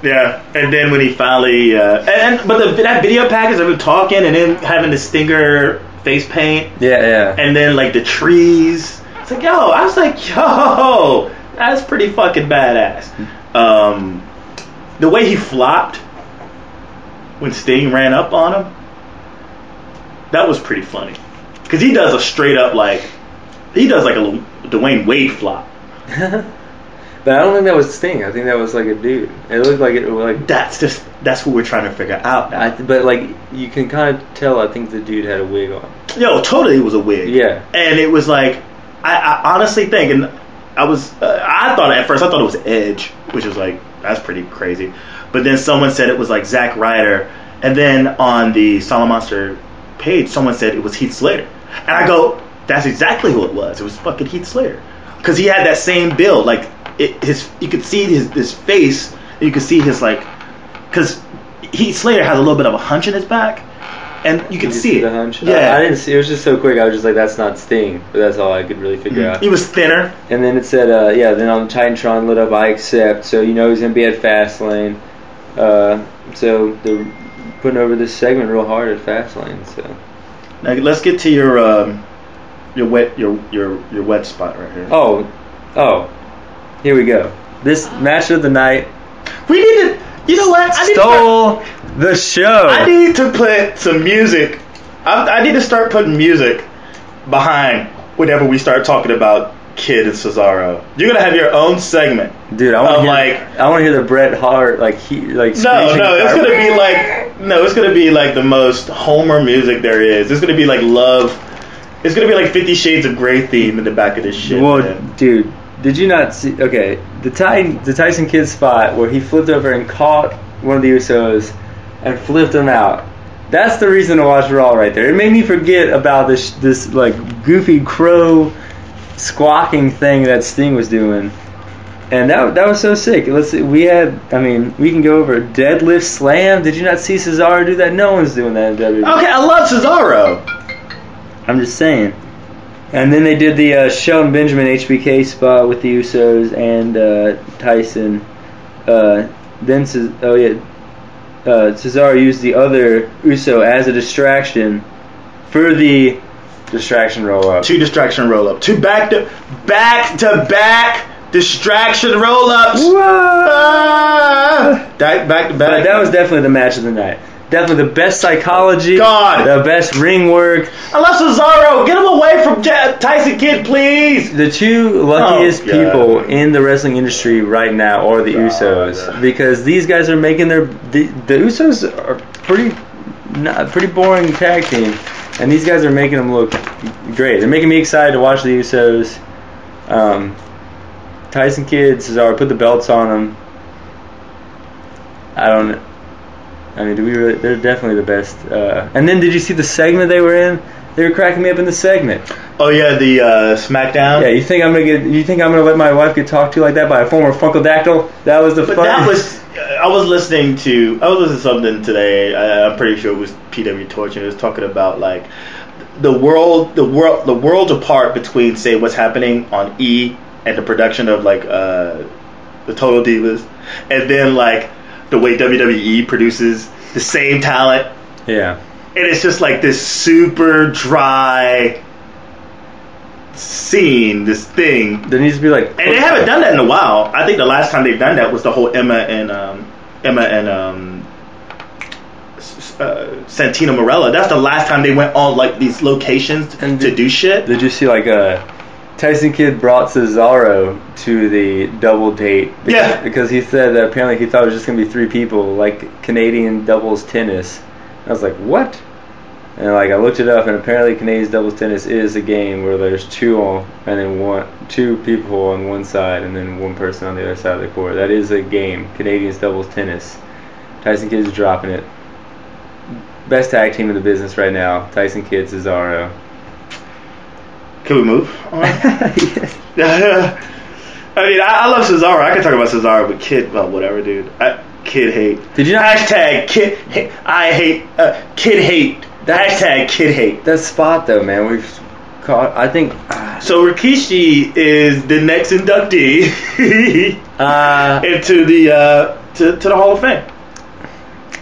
Speaker 2: Yeah, and then when he finally that video package of him talking and then having the Stinger face paint.
Speaker 3: Yeah.
Speaker 2: And then the trees. It's I was that's pretty fucking badass. The way he flopped when Sting ran up on him, that was pretty funny. Because he does a straight up he does a little Dwayne Wade flop.
Speaker 3: But I don't think that was Sting. I think that was a dude. It looked like it was
Speaker 2: that's what we're trying to figure out now.
Speaker 3: But you can kind of tell. I think the dude had a wig on.
Speaker 2: Yo, totally, it was a wig.
Speaker 3: Yeah.
Speaker 2: And it was I honestly think, and I thought at first it was Edge, which was that's pretty crazy. But then someone said it was Zack Ryder, and then on the Solid Monster page, someone said it was Heath Slater, and I go, that's exactly who it was. It was fucking Heath Slater, because he had that same build. You could see his face, and you could see his because Heath Slater has a little bit of a hunch in his back, and you could see
Speaker 3: the hunch.
Speaker 2: Yeah,
Speaker 3: I didn't see. It was just so quick. I was just that's not Sting, but that's all I could really figure out.
Speaker 2: He was thinner.
Speaker 3: And then it said, then on the Titantron lit up, I accept. So he's gonna be at Fastlane. So they're putting over this segment real hard at Fastlane. So
Speaker 2: now let's get to your wet spot right here.
Speaker 3: Oh, here we go. This match of the night.
Speaker 2: We need to. You know what?
Speaker 3: Stole the show.
Speaker 2: I need to put some music. I need to start putting music behind whenever we start talking about Kid and Cesaro. You're gonna have your own segment,
Speaker 3: dude. I want to hear the Bret Hart
Speaker 2: No, it's gonna be the most Homer music there is. It's gonna be love. It's gonna be 50 Shades of Grey theme in the back of this shit.
Speaker 3: Well,
Speaker 2: man.
Speaker 3: dude. Did you not see? Okay, the Tyson Kidd spot where he flipped over and caught one of the Usos and flipped him out. That's the reason to watch Raw right there. It made me forget about this goofy crow squawking thing that Sting was doing, and that was so sick. Let's see, we can go over deadlift slam. Did you not see Cesaro do that? No one's doing that in WWE.
Speaker 2: Okay, I love Cesaro.
Speaker 3: I'm just saying. And then they did the Shelton Benjamin HBK spot with the Usos and Tyson. Cesaro used the other Uso as a distraction for the distraction roll-up.
Speaker 2: 2 distraction roll-up. 2 back-to-back distraction roll-ups.
Speaker 3: Whoa!
Speaker 2: Back-to-back.
Speaker 3: But that was definitely the match of the night. definitely the best psychology.
Speaker 2: God.
Speaker 3: The best ring work.
Speaker 2: I love Cesaro. Get him away from Tyson Kidd, please.
Speaker 3: The two luckiest people in the wrestling industry right now are the Usos, because these guys are making the Usos are pretty boring tag team, and these guys are making them look great. They're making me excited to watch the Usos. Tyson Kidd, Cesaro, put the belts on them. Do we really? They're definitely the best. And then, did you see the segment they were in? They were cracking me up in the segment.
Speaker 2: Oh yeah, the SmackDown.
Speaker 3: Yeah, you think I'm gonna let my wife get talked to like that by a former Funkadactyl? That was the fun.
Speaker 2: That was. I was listening to something today. I'm pretty sure it was PW Torch, and it was talking about like the worlds apart between, say, what's happening on E and the production of like the Total Divas, and then like the way WWE produces the same talent.
Speaker 3: Yeah.
Speaker 2: And it's just like this super dry scene, this thing.
Speaker 3: There needs to be like...
Speaker 2: And they haven't done that in a while. I think the last time they've done that was the whole Emma and Santino Marella. That's the last time they went on like these locations to do shit.
Speaker 3: Did you see like Tyson Kidd brought Cesaro to the double date because he said that apparently he thought it was just going to be 3 people, like Canadian doubles tennis. I was like, what? And like I looked it up, and apparently Canadian doubles tennis is a game where there's 2 people on one side and then 1 person on the other side of the court. That is a game, Canadian doubles tennis. Tyson Kidd is dropping it. Best tag team in the business right now, Tyson Kidd, Cesaro.
Speaker 2: Can we move on?
Speaker 3: Yes.
Speaker 2: I mean, I love Cesaro. I can talk about Cesaro, but Kid, well, whatever, dude. Kid hate.
Speaker 3: Did you not?
Speaker 2: Hashtag Kid hate. I hate. Kid hate. Hashtag Kid hate.
Speaker 3: That spot, though, man, we've caught. I think.
Speaker 2: So Rikishi is the next inductee into the to the Hall of Fame.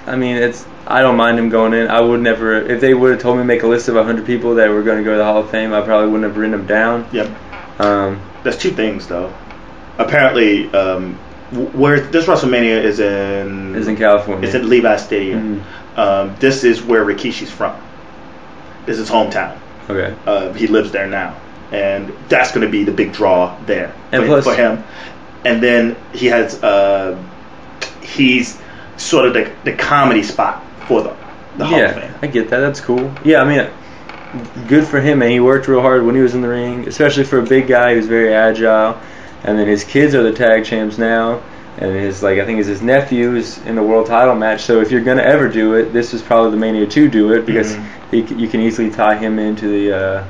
Speaker 3: I mean, I don't mind him going in. I would never, if they would have told me to make a list of 100 people that were going to go to the Hall of Fame, I probably wouldn't have written them down.
Speaker 2: Yep. There's 2 things though. Apparently, where this WrestleMania is in
Speaker 3: California.
Speaker 2: It's at Levi's Stadium. Mm-hmm. This is where Rikishi's from. This is his hometown.
Speaker 3: Okay.
Speaker 2: He lives there now, and that's going to be the big draw there for him. And then he has he's sort of the comedy spot for the Hall of Fame.
Speaker 3: Yeah, I get that. That's cool. Yeah, I mean, good for him, man. He worked real hard when he was in the ring, especially for a big guy who's very agile. And then his kids are the tag champs now, and I think his nephew is in the world title match. So if you're gonna ever do it, this is probably the Mania to do it, because you can easily tie him into the.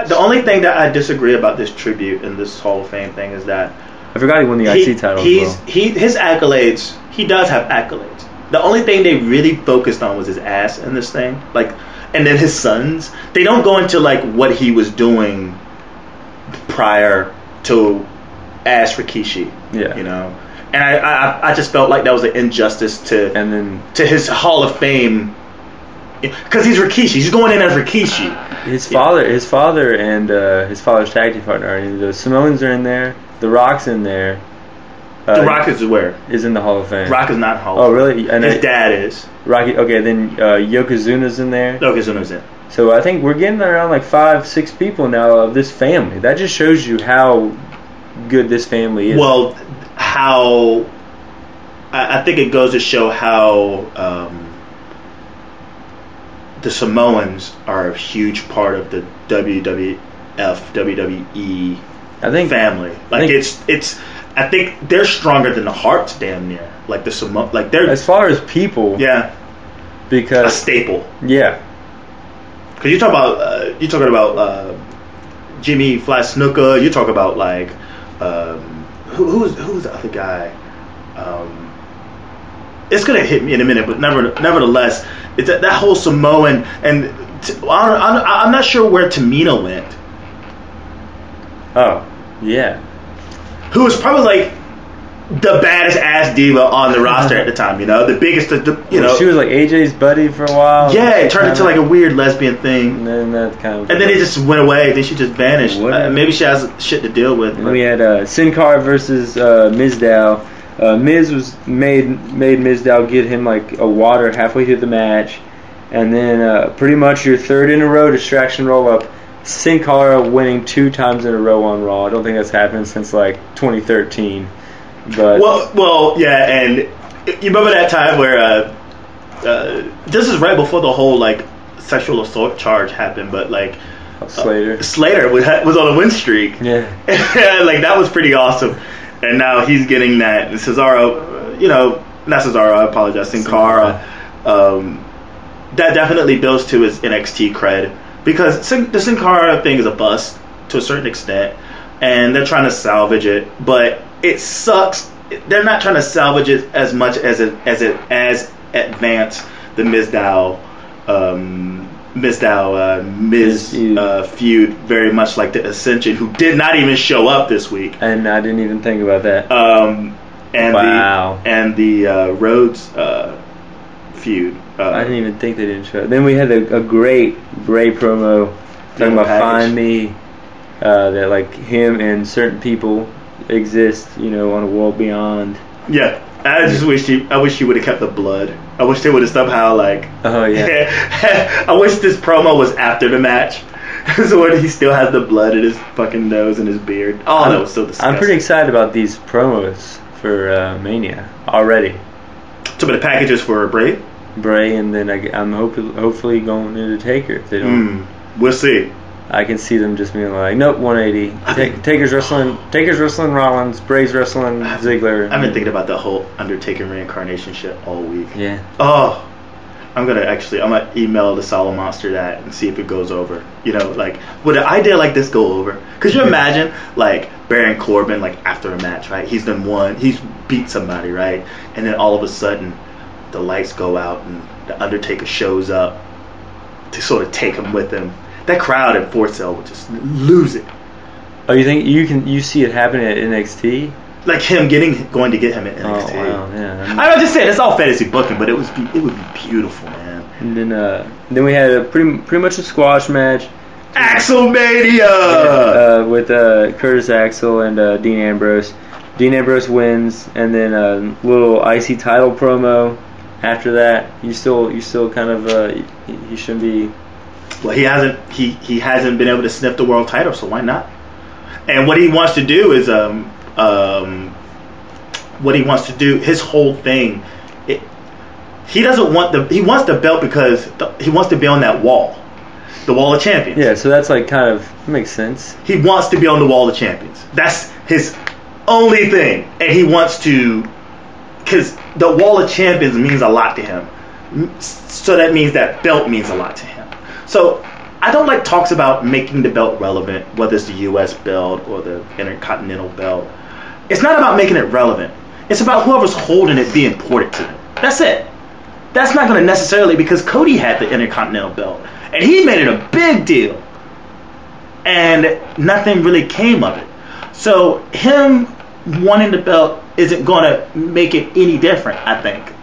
Speaker 2: The only thing that I disagree about this tribute and this Hall of Fame thing is that
Speaker 3: I forgot he won the IC title.
Speaker 2: His accolades. He does have accolades. The only thing they really focused on was his ass in this thing, and then his sons. They don't go into like what he was doing prior to ass Rikishi.
Speaker 3: Yeah,
Speaker 2: you know. And I just felt like that was an injustice to his Hall of Fame, because he's Rikishi. He's going in as Rikishi.
Speaker 3: His father and his father's tag team partner. The Samoans are in there. The Rock's in there.
Speaker 2: The Rock is where?
Speaker 3: Is in the Hall of Fame.
Speaker 2: Rock is not in the Hall of Fame.
Speaker 3: Oh, really? And
Speaker 2: his dad is.
Speaker 3: Rocky. Okay, then Yokozuna's in there.
Speaker 2: Yokozuna's in.
Speaker 3: So I think we're getting around like 5-6 people now of this family. That just shows you how good this family is.
Speaker 2: Well, I think it goes to show how the Samoans are a huge part of the WWE family. I think they're stronger than the Harts, damn near. Like they're
Speaker 3: as far as people.
Speaker 2: Yeah.
Speaker 3: Because
Speaker 2: a staple.
Speaker 3: Yeah.
Speaker 2: Because you're talking about Jimmy Fly Snuka. You talk about like who's the other guy? It's gonna hit me in a minute, but nevertheless, it's that whole Samoan, and I'm not sure where Tamina went.
Speaker 3: Oh, yeah.
Speaker 2: Who was probably like the baddest ass diva on the roster at the time, you know, the biggest, you know.
Speaker 3: She was like AJ's buddy for a while.
Speaker 2: Yeah, it turned into like a weird lesbian thing.
Speaker 3: And then that kind of.
Speaker 2: And then it just went away. Then she just vanished. Maybe she has shit to deal with.
Speaker 3: And we had Sin Cara versus Mizdow. Miz was made Mizdow get him like a water halfway through the match, and then pretty much your third in a row distraction roll up. Sin Cara winning 2 times in a row on Raw. I don't think that's happened since like 2013. But
Speaker 2: well, yeah, and you remember that time where this is right before the whole like sexual assault charge happened, but like Slater was on a win streak.
Speaker 3: Yeah,
Speaker 2: like that was pretty awesome. And now he's getting that. And Cesaro, not Cesaro. I apologize. Sin Cara. That definitely builds to his NXT cred. Because the Sin Cara thing is a bust to a certain extent, and they're trying to salvage it, but it sucks. They're not trying to salvage it as much as advance the Miz feud, very much like the Ascension, who did not even show up this week.
Speaker 3: And I didn't even think about that.
Speaker 2: And the Rhodes feud.
Speaker 3: I didn't even think they didn't show up. Then we had a great Bray promo talking about Find Me, that like him and certain people exist, on a world beyond.
Speaker 2: Yeah, I wish he would have kept the blood. I wish they would have somehow like.
Speaker 3: Oh yeah.
Speaker 2: I wish this promo was after the match, so when he still has the blood in his fucking nose and his beard. Oh, that was so disgusting.
Speaker 3: I'm pretty excited about these promos for Mania already.
Speaker 2: Some of the packages for Bray,
Speaker 3: and then I'm hopefully going into Taker. If they don't,
Speaker 2: we'll see.
Speaker 3: I can see them just being like, nope, 180. Taker's wrestling Rollins, Bray's wrestling Ziggler.
Speaker 2: I've been thinking about the whole Undertaker reincarnation shit all week.
Speaker 3: Yeah.
Speaker 2: Oh, I'm gonna email the Solid Monster that and see if it goes over. Like, would an idea like this go over? Could you imagine, like, Baron Corbin, like, after a match, right? He's beat somebody, right? And then all of a sudden, the lights go out and the Undertaker shows up to sort of take him with him. That crowd at Fort Sale would just lose it.
Speaker 3: Oh, you think you see it happening at NXT?
Speaker 2: Like him going to get him at NXT.
Speaker 3: Oh, wow, yeah.
Speaker 2: I'm just saying, it's all fantasy booking, but it would be beautiful, man.
Speaker 3: And then we had a pretty much a squash match.
Speaker 2: Axelmania!
Speaker 3: With Curtis Axel and Dean Ambrose. Dean Ambrose wins, and then a little IC title promo. After that, you still kind of he shouldn't be.
Speaker 2: Well, he hasn't been able to sniff the world title, so why not? And what he wants to do is his whole thing. He wants the belt because he wants to be on that wall, the wall of champions.
Speaker 3: Yeah, so that's like kind of makes sense.
Speaker 2: He wants to be on the wall of champions. That's his only thing, and he wants to. Because the wall of champions means a lot to him. So that means that belt means a lot to him. So I don't like talks about making the belt relevant, whether it's the U.S. belt or the Intercontinental belt. It's not about making it relevant. It's about whoever's holding it being important to them. That's it. That's not going to necessarily, because Cody had the Intercontinental belt. And he made it a big deal. And nothing really came of it. So him wanting the belt isn't going to make it any different, I think,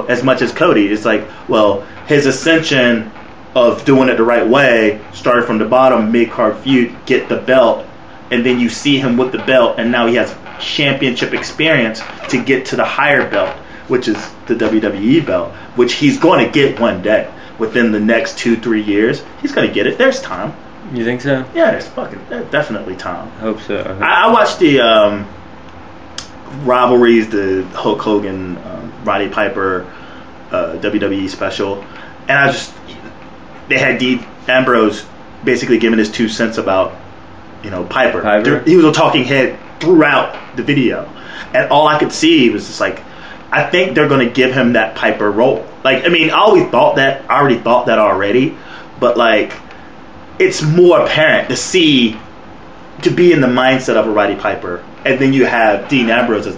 Speaker 2: as much as Cody. It's like, well, his ascension of doing it the right way started from the bottom, mid-card feud, get the belt, and then you see him with the belt, and now he has championship experience to get to the higher belt, which is the WWE belt, which he's going to get one day. Within the next 2-3 years, he's going to get it. There's time.
Speaker 3: You think so?
Speaker 2: Yeah, there's definitely time.
Speaker 3: I hope so.
Speaker 2: I watched the rivalries, the Hulk Hogan, Roddy Piper, WWE special, and they had Dean Ambrose basically giving his 2 cents about, Piper. He was a talking head throughout the video, and all I could see was just like, I think they're going to give him that Piper role. Like, I mean, I already thought that already, but like, it's more apparent to be in the mindset of a Roddy Piper. And then you have Dean Ambrose as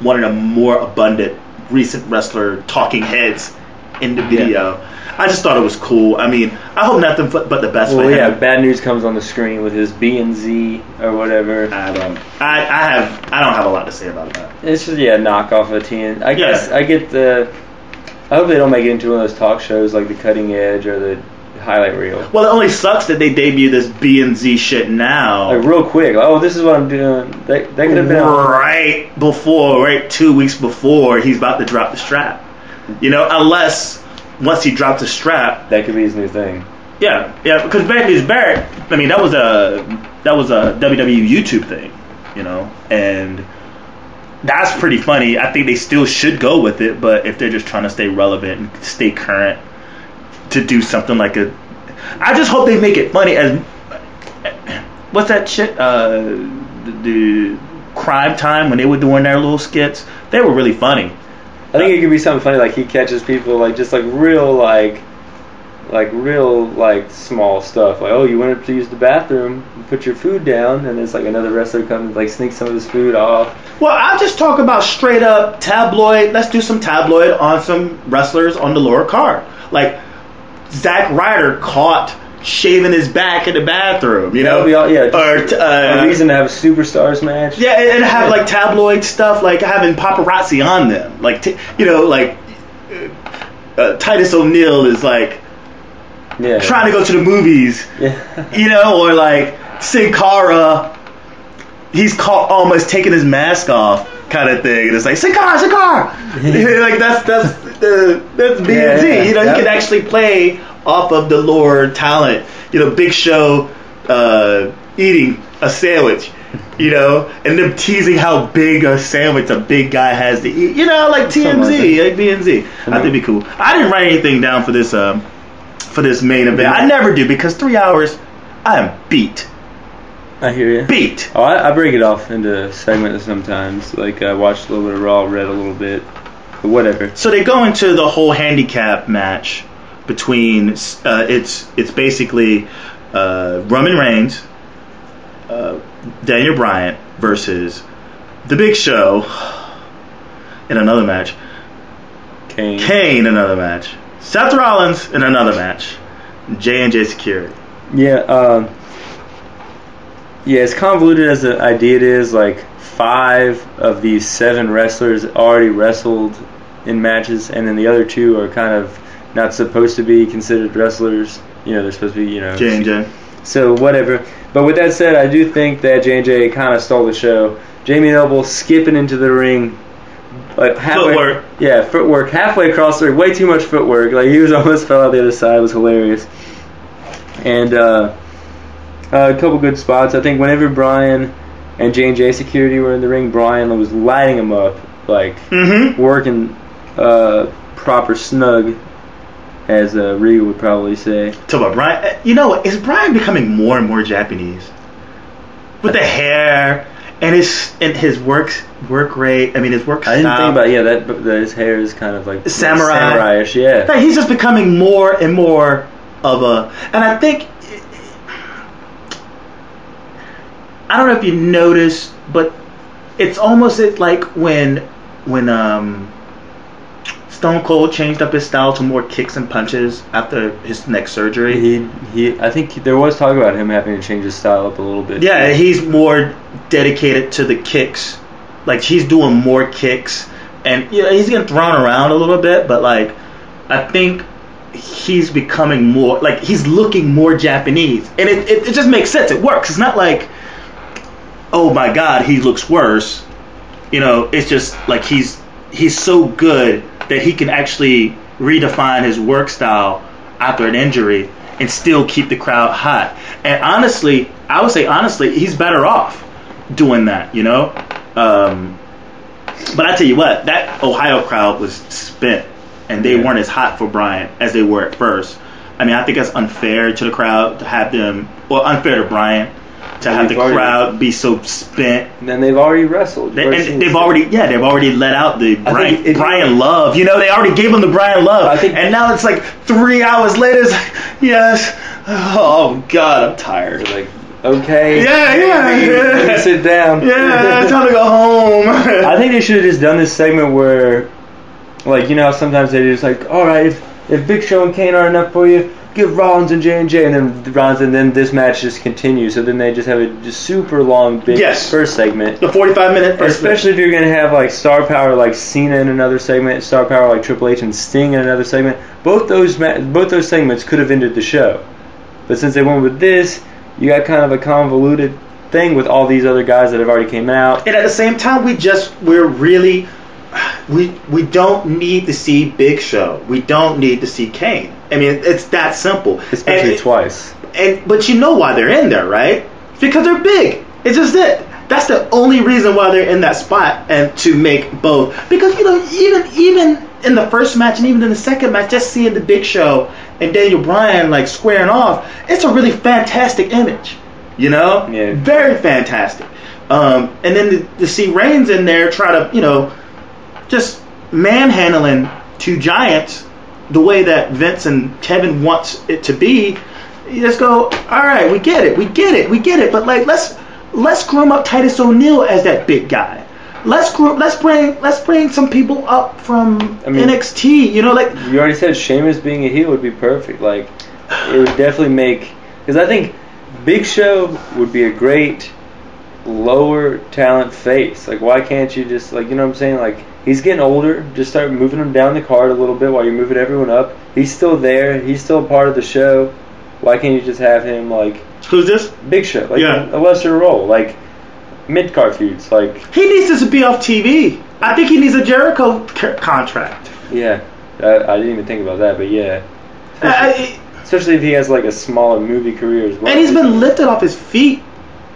Speaker 2: one of the more abundant recent wrestler talking heads in the video. Yeah. I just thought it was cool. I mean, I hope nothing but the best for him.
Speaker 3: Yeah, bad news comes on the screen with his B and Z or whatever.
Speaker 2: I don't have a lot to say about that.
Speaker 3: It's just knockoff of TN. I guess I hope they don't make it into one of those talk shows like the Cutting Edge or the highlight reel.
Speaker 2: Well, it only sucks that they debut this B and Z shit now.
Speaker 3: Like real quick. Like, oh, this is what I'm doing. That could have been
Speaker 2: right 2 weeks before he's about to drop the strap. You know, unless once he drops the strap,
Speaker 3: that could be his new thing.
Speaker 2: Yeah, because Bad News Barrett, I mean, that was a WWE YouTube thing, you know, and that's pretty funny. I think they still should go with it, but if they're just trying to stay relevant and stay current, to do something like I just hope they make it funny. As what's that shit? The Crime Time, when they were doing their little skits, they were really funny.
Speaker 3: I think it could be something funny, like he catches people like just like real small stuff, like, oh, you went up to use the bathroom, you put your food down, and it's like another wrestler comes like sneaks some of his food off.
Speaker 2: Well, I'll just talk about straight up tabloid. Let's do some tabloid on some wrestlers on the lower card, like Zack Ryder caught shaving his back in the bathroom, you know?
Speaker 3: A reason to have a superstars match.
Speaker 2: Yeah, and have like tabloid stuff, like having paparazzi on them, like Titus O'Neil is like trying to go to the movies, you know, or like Sin Cara, he's caught almost taking his mask off, kind of thing, and it's like Sin Cara, like that's B&Z, you know, he can actually play off of the lore talent, you know, Big Show eating a sandwich, you know, and them teasing how big a sandwich a big guy has to eat, you know, like TMZ, like B&Z. I think it'd be cool. I didn't write anything down for this main event. I never do, because 3 hours, I am beat.
Speaker 3: I hear you.
Speaker 2: Beat.
Speaker 3: Oh, I break it off into segments sometimes. Like I watched a little bit of Raw, read a little bit, but whatever.
Speaker 2: So they go into the whole handicap match between it's basically Roman Reigns, Daniel Bryan versus The Big Show in another match. Kane in another match. Seth Rollins in another match. J&J Security.
Speaker 3: Yeah, as convoluted as the idea is, like 5 of these 7 wrestlers already wrestled in matches, and then the other 2 are kind of not supposed to be considered wrestlers. You know, they're supposed to be, you know,
Speaker 2: J&J.
Speaker 3: So whatever. But with that said, I do think that J&J kind of stole the show. Jamie Noble skipping into the ring, like halfway,
Speaker 2: footwork.
Speaker 3: Yeah, footwork halfway across the ring. Way too much footwork. Like he was almost fell out the other side. It was hilarious. And a couple good spots. I think whenever Bryan and J&J Security were in the ring, Bryan was lighting them up, like working proper snug, as Ryu would probably say.
Speaker 2: Talk about Bryan. You know, is Bryan becoming more and more Japanese? With the hair and his work rate. I mean, his work style.
Speaker 3: I didn't think about that his hair is kind of like
Speaker 2: samurai-ish.
Speaker 3: Yeah.
Speaker 2: Like, he's just becoming more and more of a. And I think, I don't know if you noticed, but it's almost like when Stone Cold changed up his style to more kicks and punches after his neck surgery.
Speaker 3: I think there was talk about him having to change his style up a little bit.
Speaker 2: Yeah, he's more dedicated to the kicks. Like, he's doing more kicks, and he's getting thrown around a little bit, but like, I think he's becoming more, like, he's looking more Japanese, and it just makes sense. It works. It's not like, oh my God, he looks worse. You know, it's just like he's so good that he can actually redefine his work style after an injury and still keep the crowd hot. And honestly, I would say he's better off doing that, you know? But I tell you what, that Ohio crowd was spent, and they weren't as hot for Bryan as they were at first. I mean, I think that's unfair to the crowd to have them, or unfair to Bryan, to have the crowd be so spent.
Speaker 3: And they've already wrestled.
Speaker 2: They've already let out the Bryan love. You know, they already gave him the Bryan love. And now it's like 3 hours later, it's like, yes. Oh, God, I'm tired.
Speaker 3: Like, okay.
Speaker 2: Yeah.
Speaker 3: Sit down.
Speaker 2: Yeah, it's time to go home.
Speaker 3: I think they should have just done this segment where, like, you know, sometimes they just like, all right, if Big Show and Kane aren't enough for you, give Rollins and J&J, and then this match just continues. So then they just have a just super long, big first segment.
Speaker 2: The 45-minute first
Speaker 3: Especially if you're going to have like star power like Cena in another segment, star power like Triple H and Sting in another segment. Both those segments could have ended the show. But since they went with this, you got kind of a convoluted thing with all these other guys that have already came out.
Speaker 2: And at the same time, we don't need to see Big Show. We don't need to see Kane. I mean, it's that simple.
Speaker 3: Especially twice.
Speaker 2: But you know why they're in there, right? Because they're big. It's just it. That's the only reason why they're in that spot, and to make both. Because even in the first match and even in the second match, just seeing the Big Show and Daniel Bryan like squaring off, it's a really fantastic image.
Speaker 3: Yeah.
Speaker 2: Very fantastic. And then to see Reigns in there try to, just manhandling two giants the way that Vince and Kevin wants it to be, you just go, all right, we get it. But like, let's groom up Titus O'Neil as that big guy. Let's bring some people up from NXT. You
Speaker 3: already said, Sheamus being a heel would be perfect. Like, it would definitely make, because I think Big Show would be a great lower talent face. Like, why can't you just, like, you know what I'm saying? Like, he's getting older. Just start moving him down the card a little bit while you're moving everyone up. He's still there. He's still a part of the show. Why can't you just have him, like...
Speaker 2: Who's this?
Speaker 3: Big Show. Like, a lesser role. Like, mid-card feuds. Like...
Speaker 2: He needs to be off TV. I think he needs a Jericho contract.
Speaker 3: Yeah. I didn't even think about that, but yeah. Especially if he has, like, a smaller movie career as well.
Speaker 2: And he's been lifted off his feet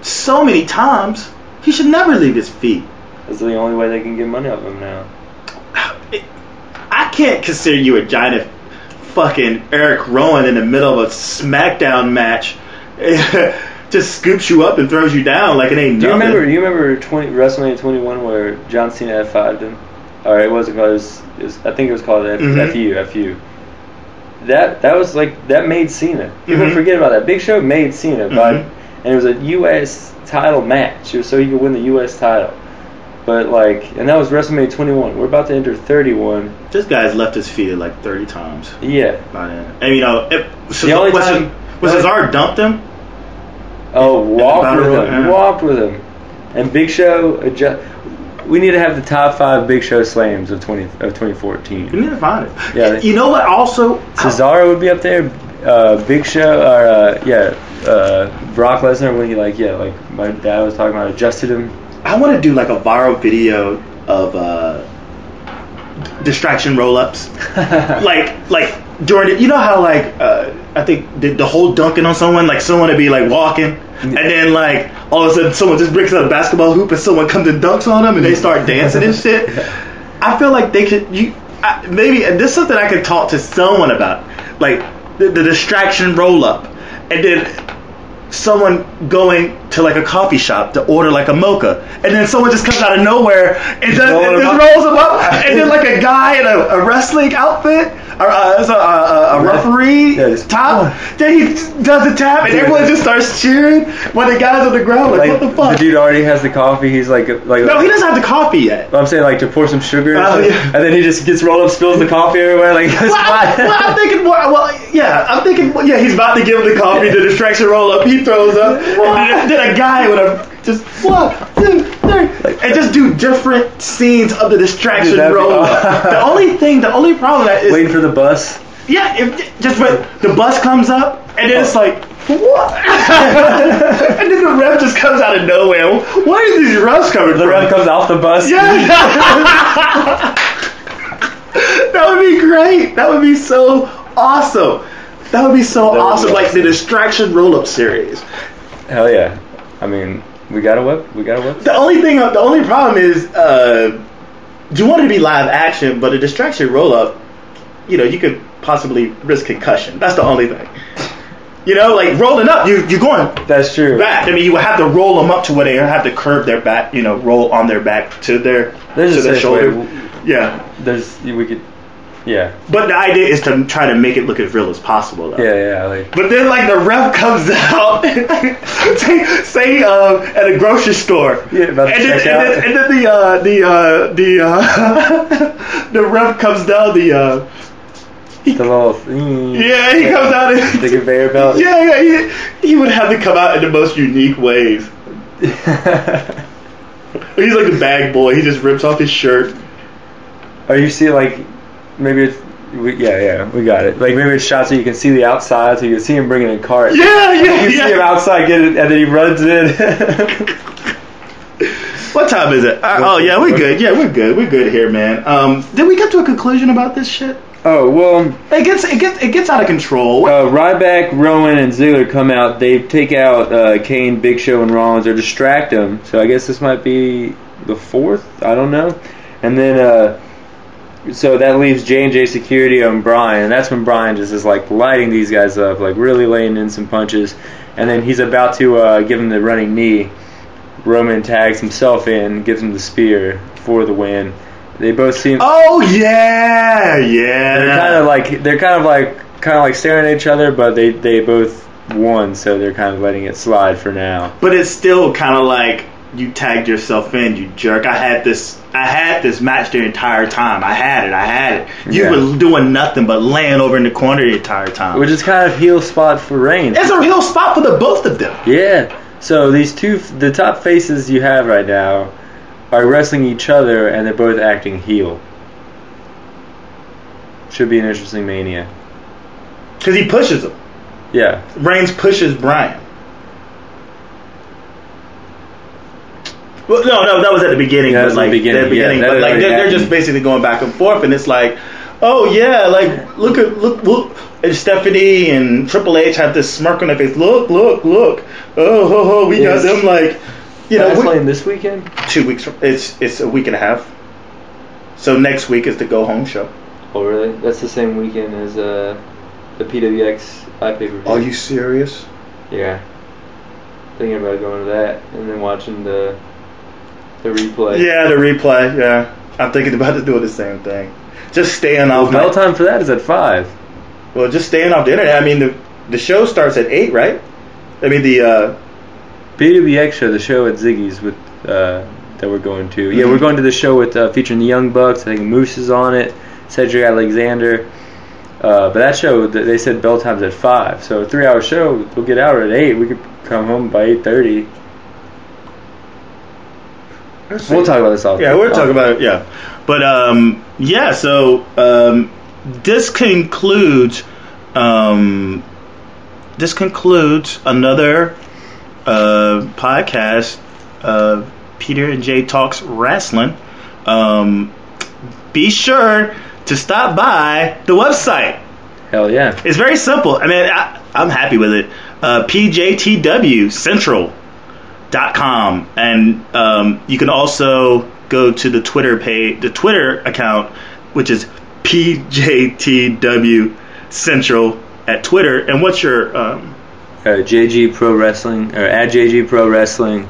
Speaker 2: so many times. He should never leave his feet.
Speaker 3: That's the only way they can get money off him now.
Speaker 2: I can't consider you a giant if fucking Eric Rowan in the middle of a SmackDown match just scoops you up and throws you down like it ain't nothing.
Speaker 3: Do you remember WrestleMania 21 where John Cena F5'd him? Or it wasn't called, I think it was called FU. That was like, that made Cena. People forget about that. Big Show made Cena, and it was a U.S. title match. It was so he could win the U.S. title. But like, and that was WrestleMania 21. We're about to enter 31.
Speaker 2: This guy's left his feet like 30 times.
Speaker 3: Yeah.
Speaker 2: By then. And Cesaro dumped him?
Speaker 3: Oh, walked with him. And Big Show, we need to have the top 5 Big Show slams of 2014.
Speaker 2: We need to find it.
Speaker 3: Yeah.
Speaker 2: You know what? Also,
Speaker 3: Cesaro would be up there. Big Show, Brock Lesnar when he like my dad was talking about, adjusted him.
Speaker 2: I want to do like a viral video of distraction roll-ups. like during it, you know how like I think the whole dunking on someone, like someone would be like walking, and then like all of a sudden someone just breaks out a basketball hoop and someone comes and dunks on them and they start dancing and shit. I feel like they could maybe, and this is something I could talk to someone about, like the distraction roll-up, and then someone going to like a coffee shop to order like a mocha, and then someone just comes out of nowhere and just rolls them up, and then like a guy in a wrestling outfit, a referee top, then he does the tap, and everyone just starts cheering when the guy's on the ground, like what the fuck?
Speaker 3: The dude already has the coffee. He's like
Speaker 2: no, he doesn't have the coffee yet.
Speaker 3: I'm saying like to pour some sugar, and then he just gets rolled up, spills the coffee everywhere. Like
Speaker 2: I'm thinking more. He's about to give him the coffee, the distraction roll up. He throws up, and then a guy with a just 1, 2, 3, and just do different scenes of the distraction roll up. The only problem that is
Speaker 3: waiting for the bus.
Speaker 2: Yeah, when the bus comes up, and then it's like, what? And then the ref just comes out of nowhere. Where are these refs coming from?
Speaker 3: The ref comes off the bus.
Speaker 2: Yeah. That would be great. That would be so awesome. That would be so awesome, like the distraction roll-up series.
Speaker 3: Hell yeah! I mean, we got a whip. The
Speaker 2: only problem is, you want it to be live action, but a distraction roll-up, you could possibly risk concussion. That's the only thing. Like rolling up, you're going.
Speaker 3: That's true.
Speaker 2: Back. I mean, you would have to roll them up to where they have to curve their back. Roll on their back to their shoulder. Yeah.
Speaker 3: Yeah.
Speaker 2: But the idea is to try to make it look as real as possible, though.
Speaker 3: Yeah.
Speaker 2: But then, like, the ref comes out, say at a grocery store.
Speaker 3: Yeah, about to check out.
Speaker 2: And then the ref comes down
Speaker 3: The little
Speaker 2: yeah, he comes out in
Speaker 3: the conveyor belt.
Speaker 2: Yeah, he would have to come out in the most unique ways. He's like a bag boy. He just rips off his shirt.
Speaker 3: Or you see like maybe it's we got it. Like maybe it's shots so you can see the outside, so you can see him bringing a cart.
Speaker 2: Yeah.
Speaker 3: You can see him outside get it, and then he runs in.
Speaker 2: What time is it? We're good. Yeah, we're good here, man. Did we get to a conclusion about this shit?
Speaker 3: Oh well,
Speaker 2: it gets out of control.
Speaker 3: Ryback, Rowan, and Ziggler come out. They take out Kane, Big Show, and Rollins, or distract them. So I guess this might be the fourth. I don't know. And then so that leaves J&J Security and Bryan. And that's when Bryan just is like lighting these guys up, like really laying in some punches. And then he's about to give him the running knee. Roman tags himself in, gives him the spear for the win. They both seem.
Speaker 2: Oh yeah.
Speaker 3: They're kind of like staring at each other, but they both won, so they're kind of letting it slide for now.
Speaker 2: But it's still kind of like you tagged yourself in, you jerk. I had this match the entire time. I had it. You were doing nothing but laying over in the corner the entire time.
Speaker 3: Which is kind of heel spot for Reigns.
Speaker 2: It's a heel spot for the both of them.
Speaker 3: Yeah. So these the top faces you have right now are wrestling each other, and they're both acting heel. Should be an interesting Mania.
Speaker 2: Because he pushes him.
Speaker 3: Yeah.
Speaker 2: Reigns pushes Bryan. Well, no, that was at the beginning.
Speaker 3: Yeah, the beginning.
Speaker 2: But like they're just basically going back and forth, and it's like, oh yeah, like look. And Stephanie and Triple H have this smirk on their face. Look. Oh, we got them like,
Speaker 3: playing this weekend.
Speaker 2: 2 weeks. It's a week and a half. So next week is the go home show.
Speaker 3: Oh really? That's the same weekend as the PWX live pay-per-view.
Speaker 2: Are you serious?
Speaker 3: Yeah. Thinking about going to that and then watching the replay.
Speaker 2: Yeah, the replay. Yeah, I'm thinking about doing the same thing. Just staying off.
Speaker 3: Bell time for that is at 5.
Speaker 2: Well, just staying off the internet. I mean, the show starts at 8, right? I mean, the
Speaker 3: PWX show, the show at Ziggy's with that we're going to. Mm-hmm. Yeah, we're going to the show with featuring the Young Bucks. I think Moose is on it. Cedric Alexander. But that show, they said bell time's at 5. So a 3-hour show, we'll get out at 8. We could come home by 8:30. We'll talk about this all.
Speaker 2: Yeah, we'll talk about it. Yeah, but So this concludes another podcast of Peter and Jay Talks Wrasslin. Be sure to stop by the website.
Speaker 3: Hell yeah.
Speaker 2: It's very simple. I mean, I'm happy with it. PJTWCentral.com. And you can also go to the Twitter account, which is PJTW Central at Twitter. And what's your
Speaker 3: JG Pro Wrestling, or at JG Pro Wrestling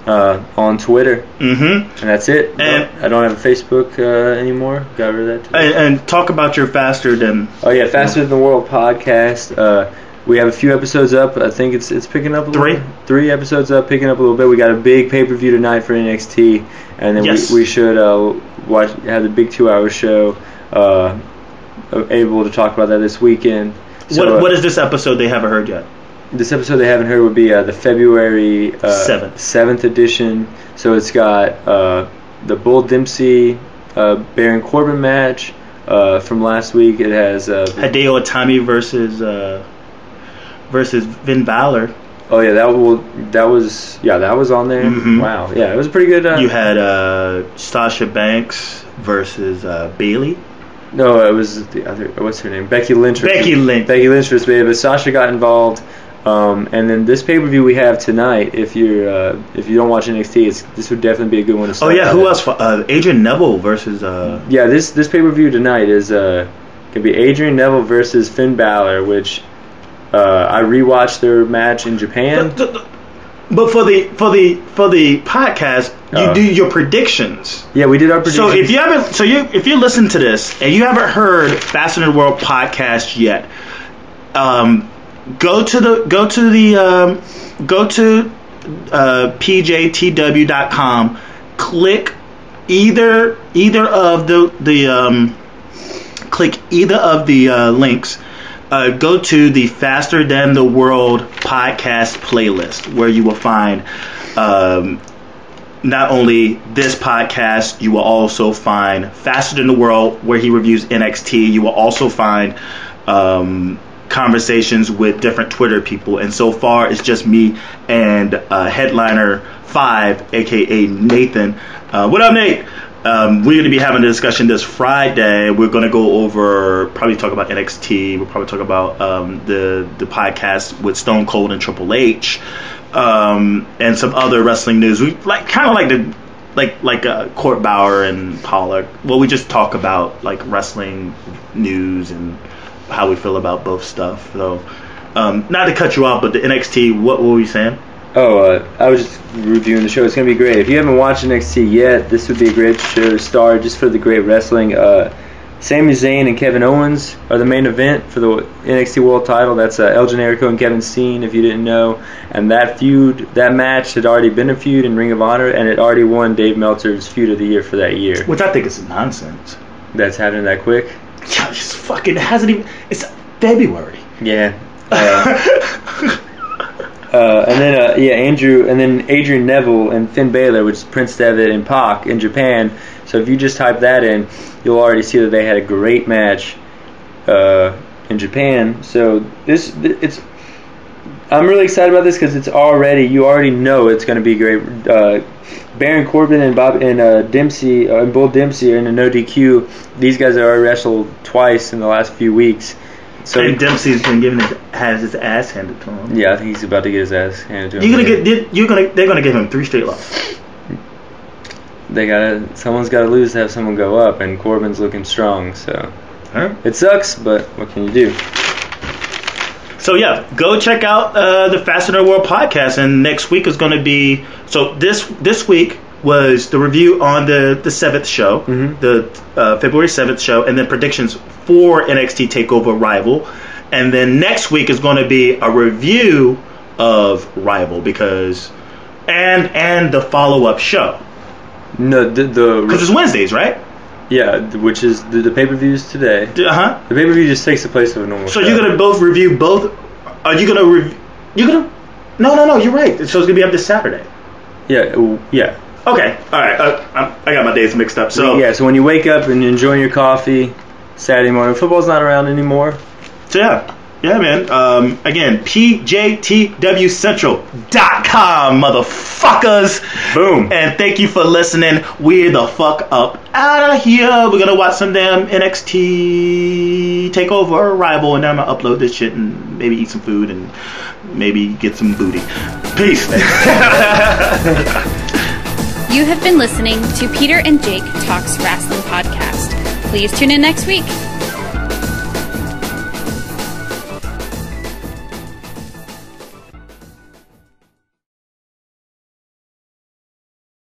Speaker 3: on Twitter. Mm-hmm. And that's it. And I don't have a Facebook anymore. Got rid of that too.
Speaker 2: And talk about your Faster Than...
Speaker 3: Oh yeah, Faster Than the World podcast. We have a few episodes up. I think it's picking up a little. 3 episodes up, picking up a little bit. We got a big pay-per-view tonight for NXT, and then we should have the big 2-hour show. Able to talk about that this weekend.
Speaker 2: So, what is this episode they haven't heard yet?
Speaker 3: This episode they haven't heard would be the February 7th edition. So it's got the Bull Dempsey Baron Corbin match from last week. It has
Speaker 2: Hideo Itami versus Finn Balor.
Speaker 3: Oh yeah, that was on there. Mm-hmm. Wow, yeah, it was pretty good.
Speaker 2: You had Sasha Banks versus Bayley.
Speaker 3: No, it was the other. What's her name? Becky Lynch.
Speaker 2: Becky Lynch was
Speaker 3: baby, but Sasha got involved. And then this pay-per-view we have tonight, if you don't watch NXT, this would definitely be a good one to start.
Speaker 2: Oh yeah, who else? Adrian Neville versus.
Speaker 3: Yeah, this pay-per-view tonight is can be Adrian Neville versus Finn Balor, which I rewatched their match in Japan.
Speaker 2: But for the podcast, you do your predictions.
Speaker 3: Yeah, we did our predictions.
Speaker 2: So if you listen to this and you haven't heard Faster Than the World podcast yet, go to pjtw.com, click either of the click either of the links, go to the Faster Than the World podcast playlist, where you will find not only this podcast, you will also find Faster Than the World, where he reviews NXT. You will also find conversations with different Twitter people. And so far, it's just me and Headliner 5, a.k.a. Nathan. What up, Nate? We're going to be having a discussion this Friday. We're going to go over, probably talk about NXT. We'll probably talk about the podcast with Stone Cold and Triple H, and some other wrestling news. We like Court Bauer and Pollock. Well, we just talk about like wrestling news and how we feel about both stuff. So, not to cut you off, but the NXT. What were we saying?
Speaker 3: Oh, I was just reviewing the show. It's going to be great. If you haven't watched NXT yet, this would be a great show to start just for the great wrestling. Sami Zayn and Kevin Owens are the main event for the NXT World title. That's El Generico and Kevin Steen, if you didn't know. And that match had already been a feud in Ring of Honor, and it already won Dave Meltzer's Feud of the Year for that year.
Speaker 2: Which I think is nonsense.
Speaker 3: That's happening that quick?
Speaker 2: Yeah, it's fucking, it hasn't even, it's February.
Speaker 3: Yeah. And then Adrian Neville and Finn Balor, which is Prince Devitt and Pac in Japan. So if you just type that in, you'll already see that they had a great match in Japan. So I'm really excited about this because you already know it's going to be great. Baron Corbin and Dempsey and Bull Dempsey are in a no DQ. These guys have already wrestled twice in the last few weeks. So
Speaker 2: Dempsey's been has his ass handed to him.
Speaker 3: Yeah, I think he's about to get his ass handed to him.
Speaker 2: They're gonna give him 3 straight losses.
Speaker 3: Someone's gotta lose to have someone go up, and Corbin's looking strong, so It sucks, but what can you do?
Speaker 2: So yeah, go check out the Faster Than the World podcast, and next week is gonna be this week was the review on the 7th show, the February 7th show, and then predictions for NXT TakeOver Rival. And then next week is going to be a review of Rival and the follow-up show.
Speaker 3: No,
Speaker 2: because it's Wednesdays, right?
Speaker 3: Yeah, which is the pay-per-views today.
Speaker 2: Uh-huh.
Speaker 3: The pay-per-view just takes the place of a normal show.
Speaker 2: So you're going to both review both? Are you going to No, you're right. So it's going to be up this Saturday.
Speaker 3: Yeah.
Speaker 2: Okay, all right. I got my days mixed up. So
Speaker 3: when you wake up and you're enjoying your coffee Saturday morning, football's not around anymore.
Speaker 2: So yeah, man. Again, pjtwcentral.com, motherfuckers.
Speaker 3: Boom.
Speaker 2: And thank you for listening. We're the fuck up out of here. We're gonna watch some damn NXT TakeOver Rival, and then I'm gonna upload this shit and maybe eat some food and maybe get some booty. Peace.
Speaker 1: You have been listening to Peter and Jake Talks Wrestling Podcast. Please tune in next week.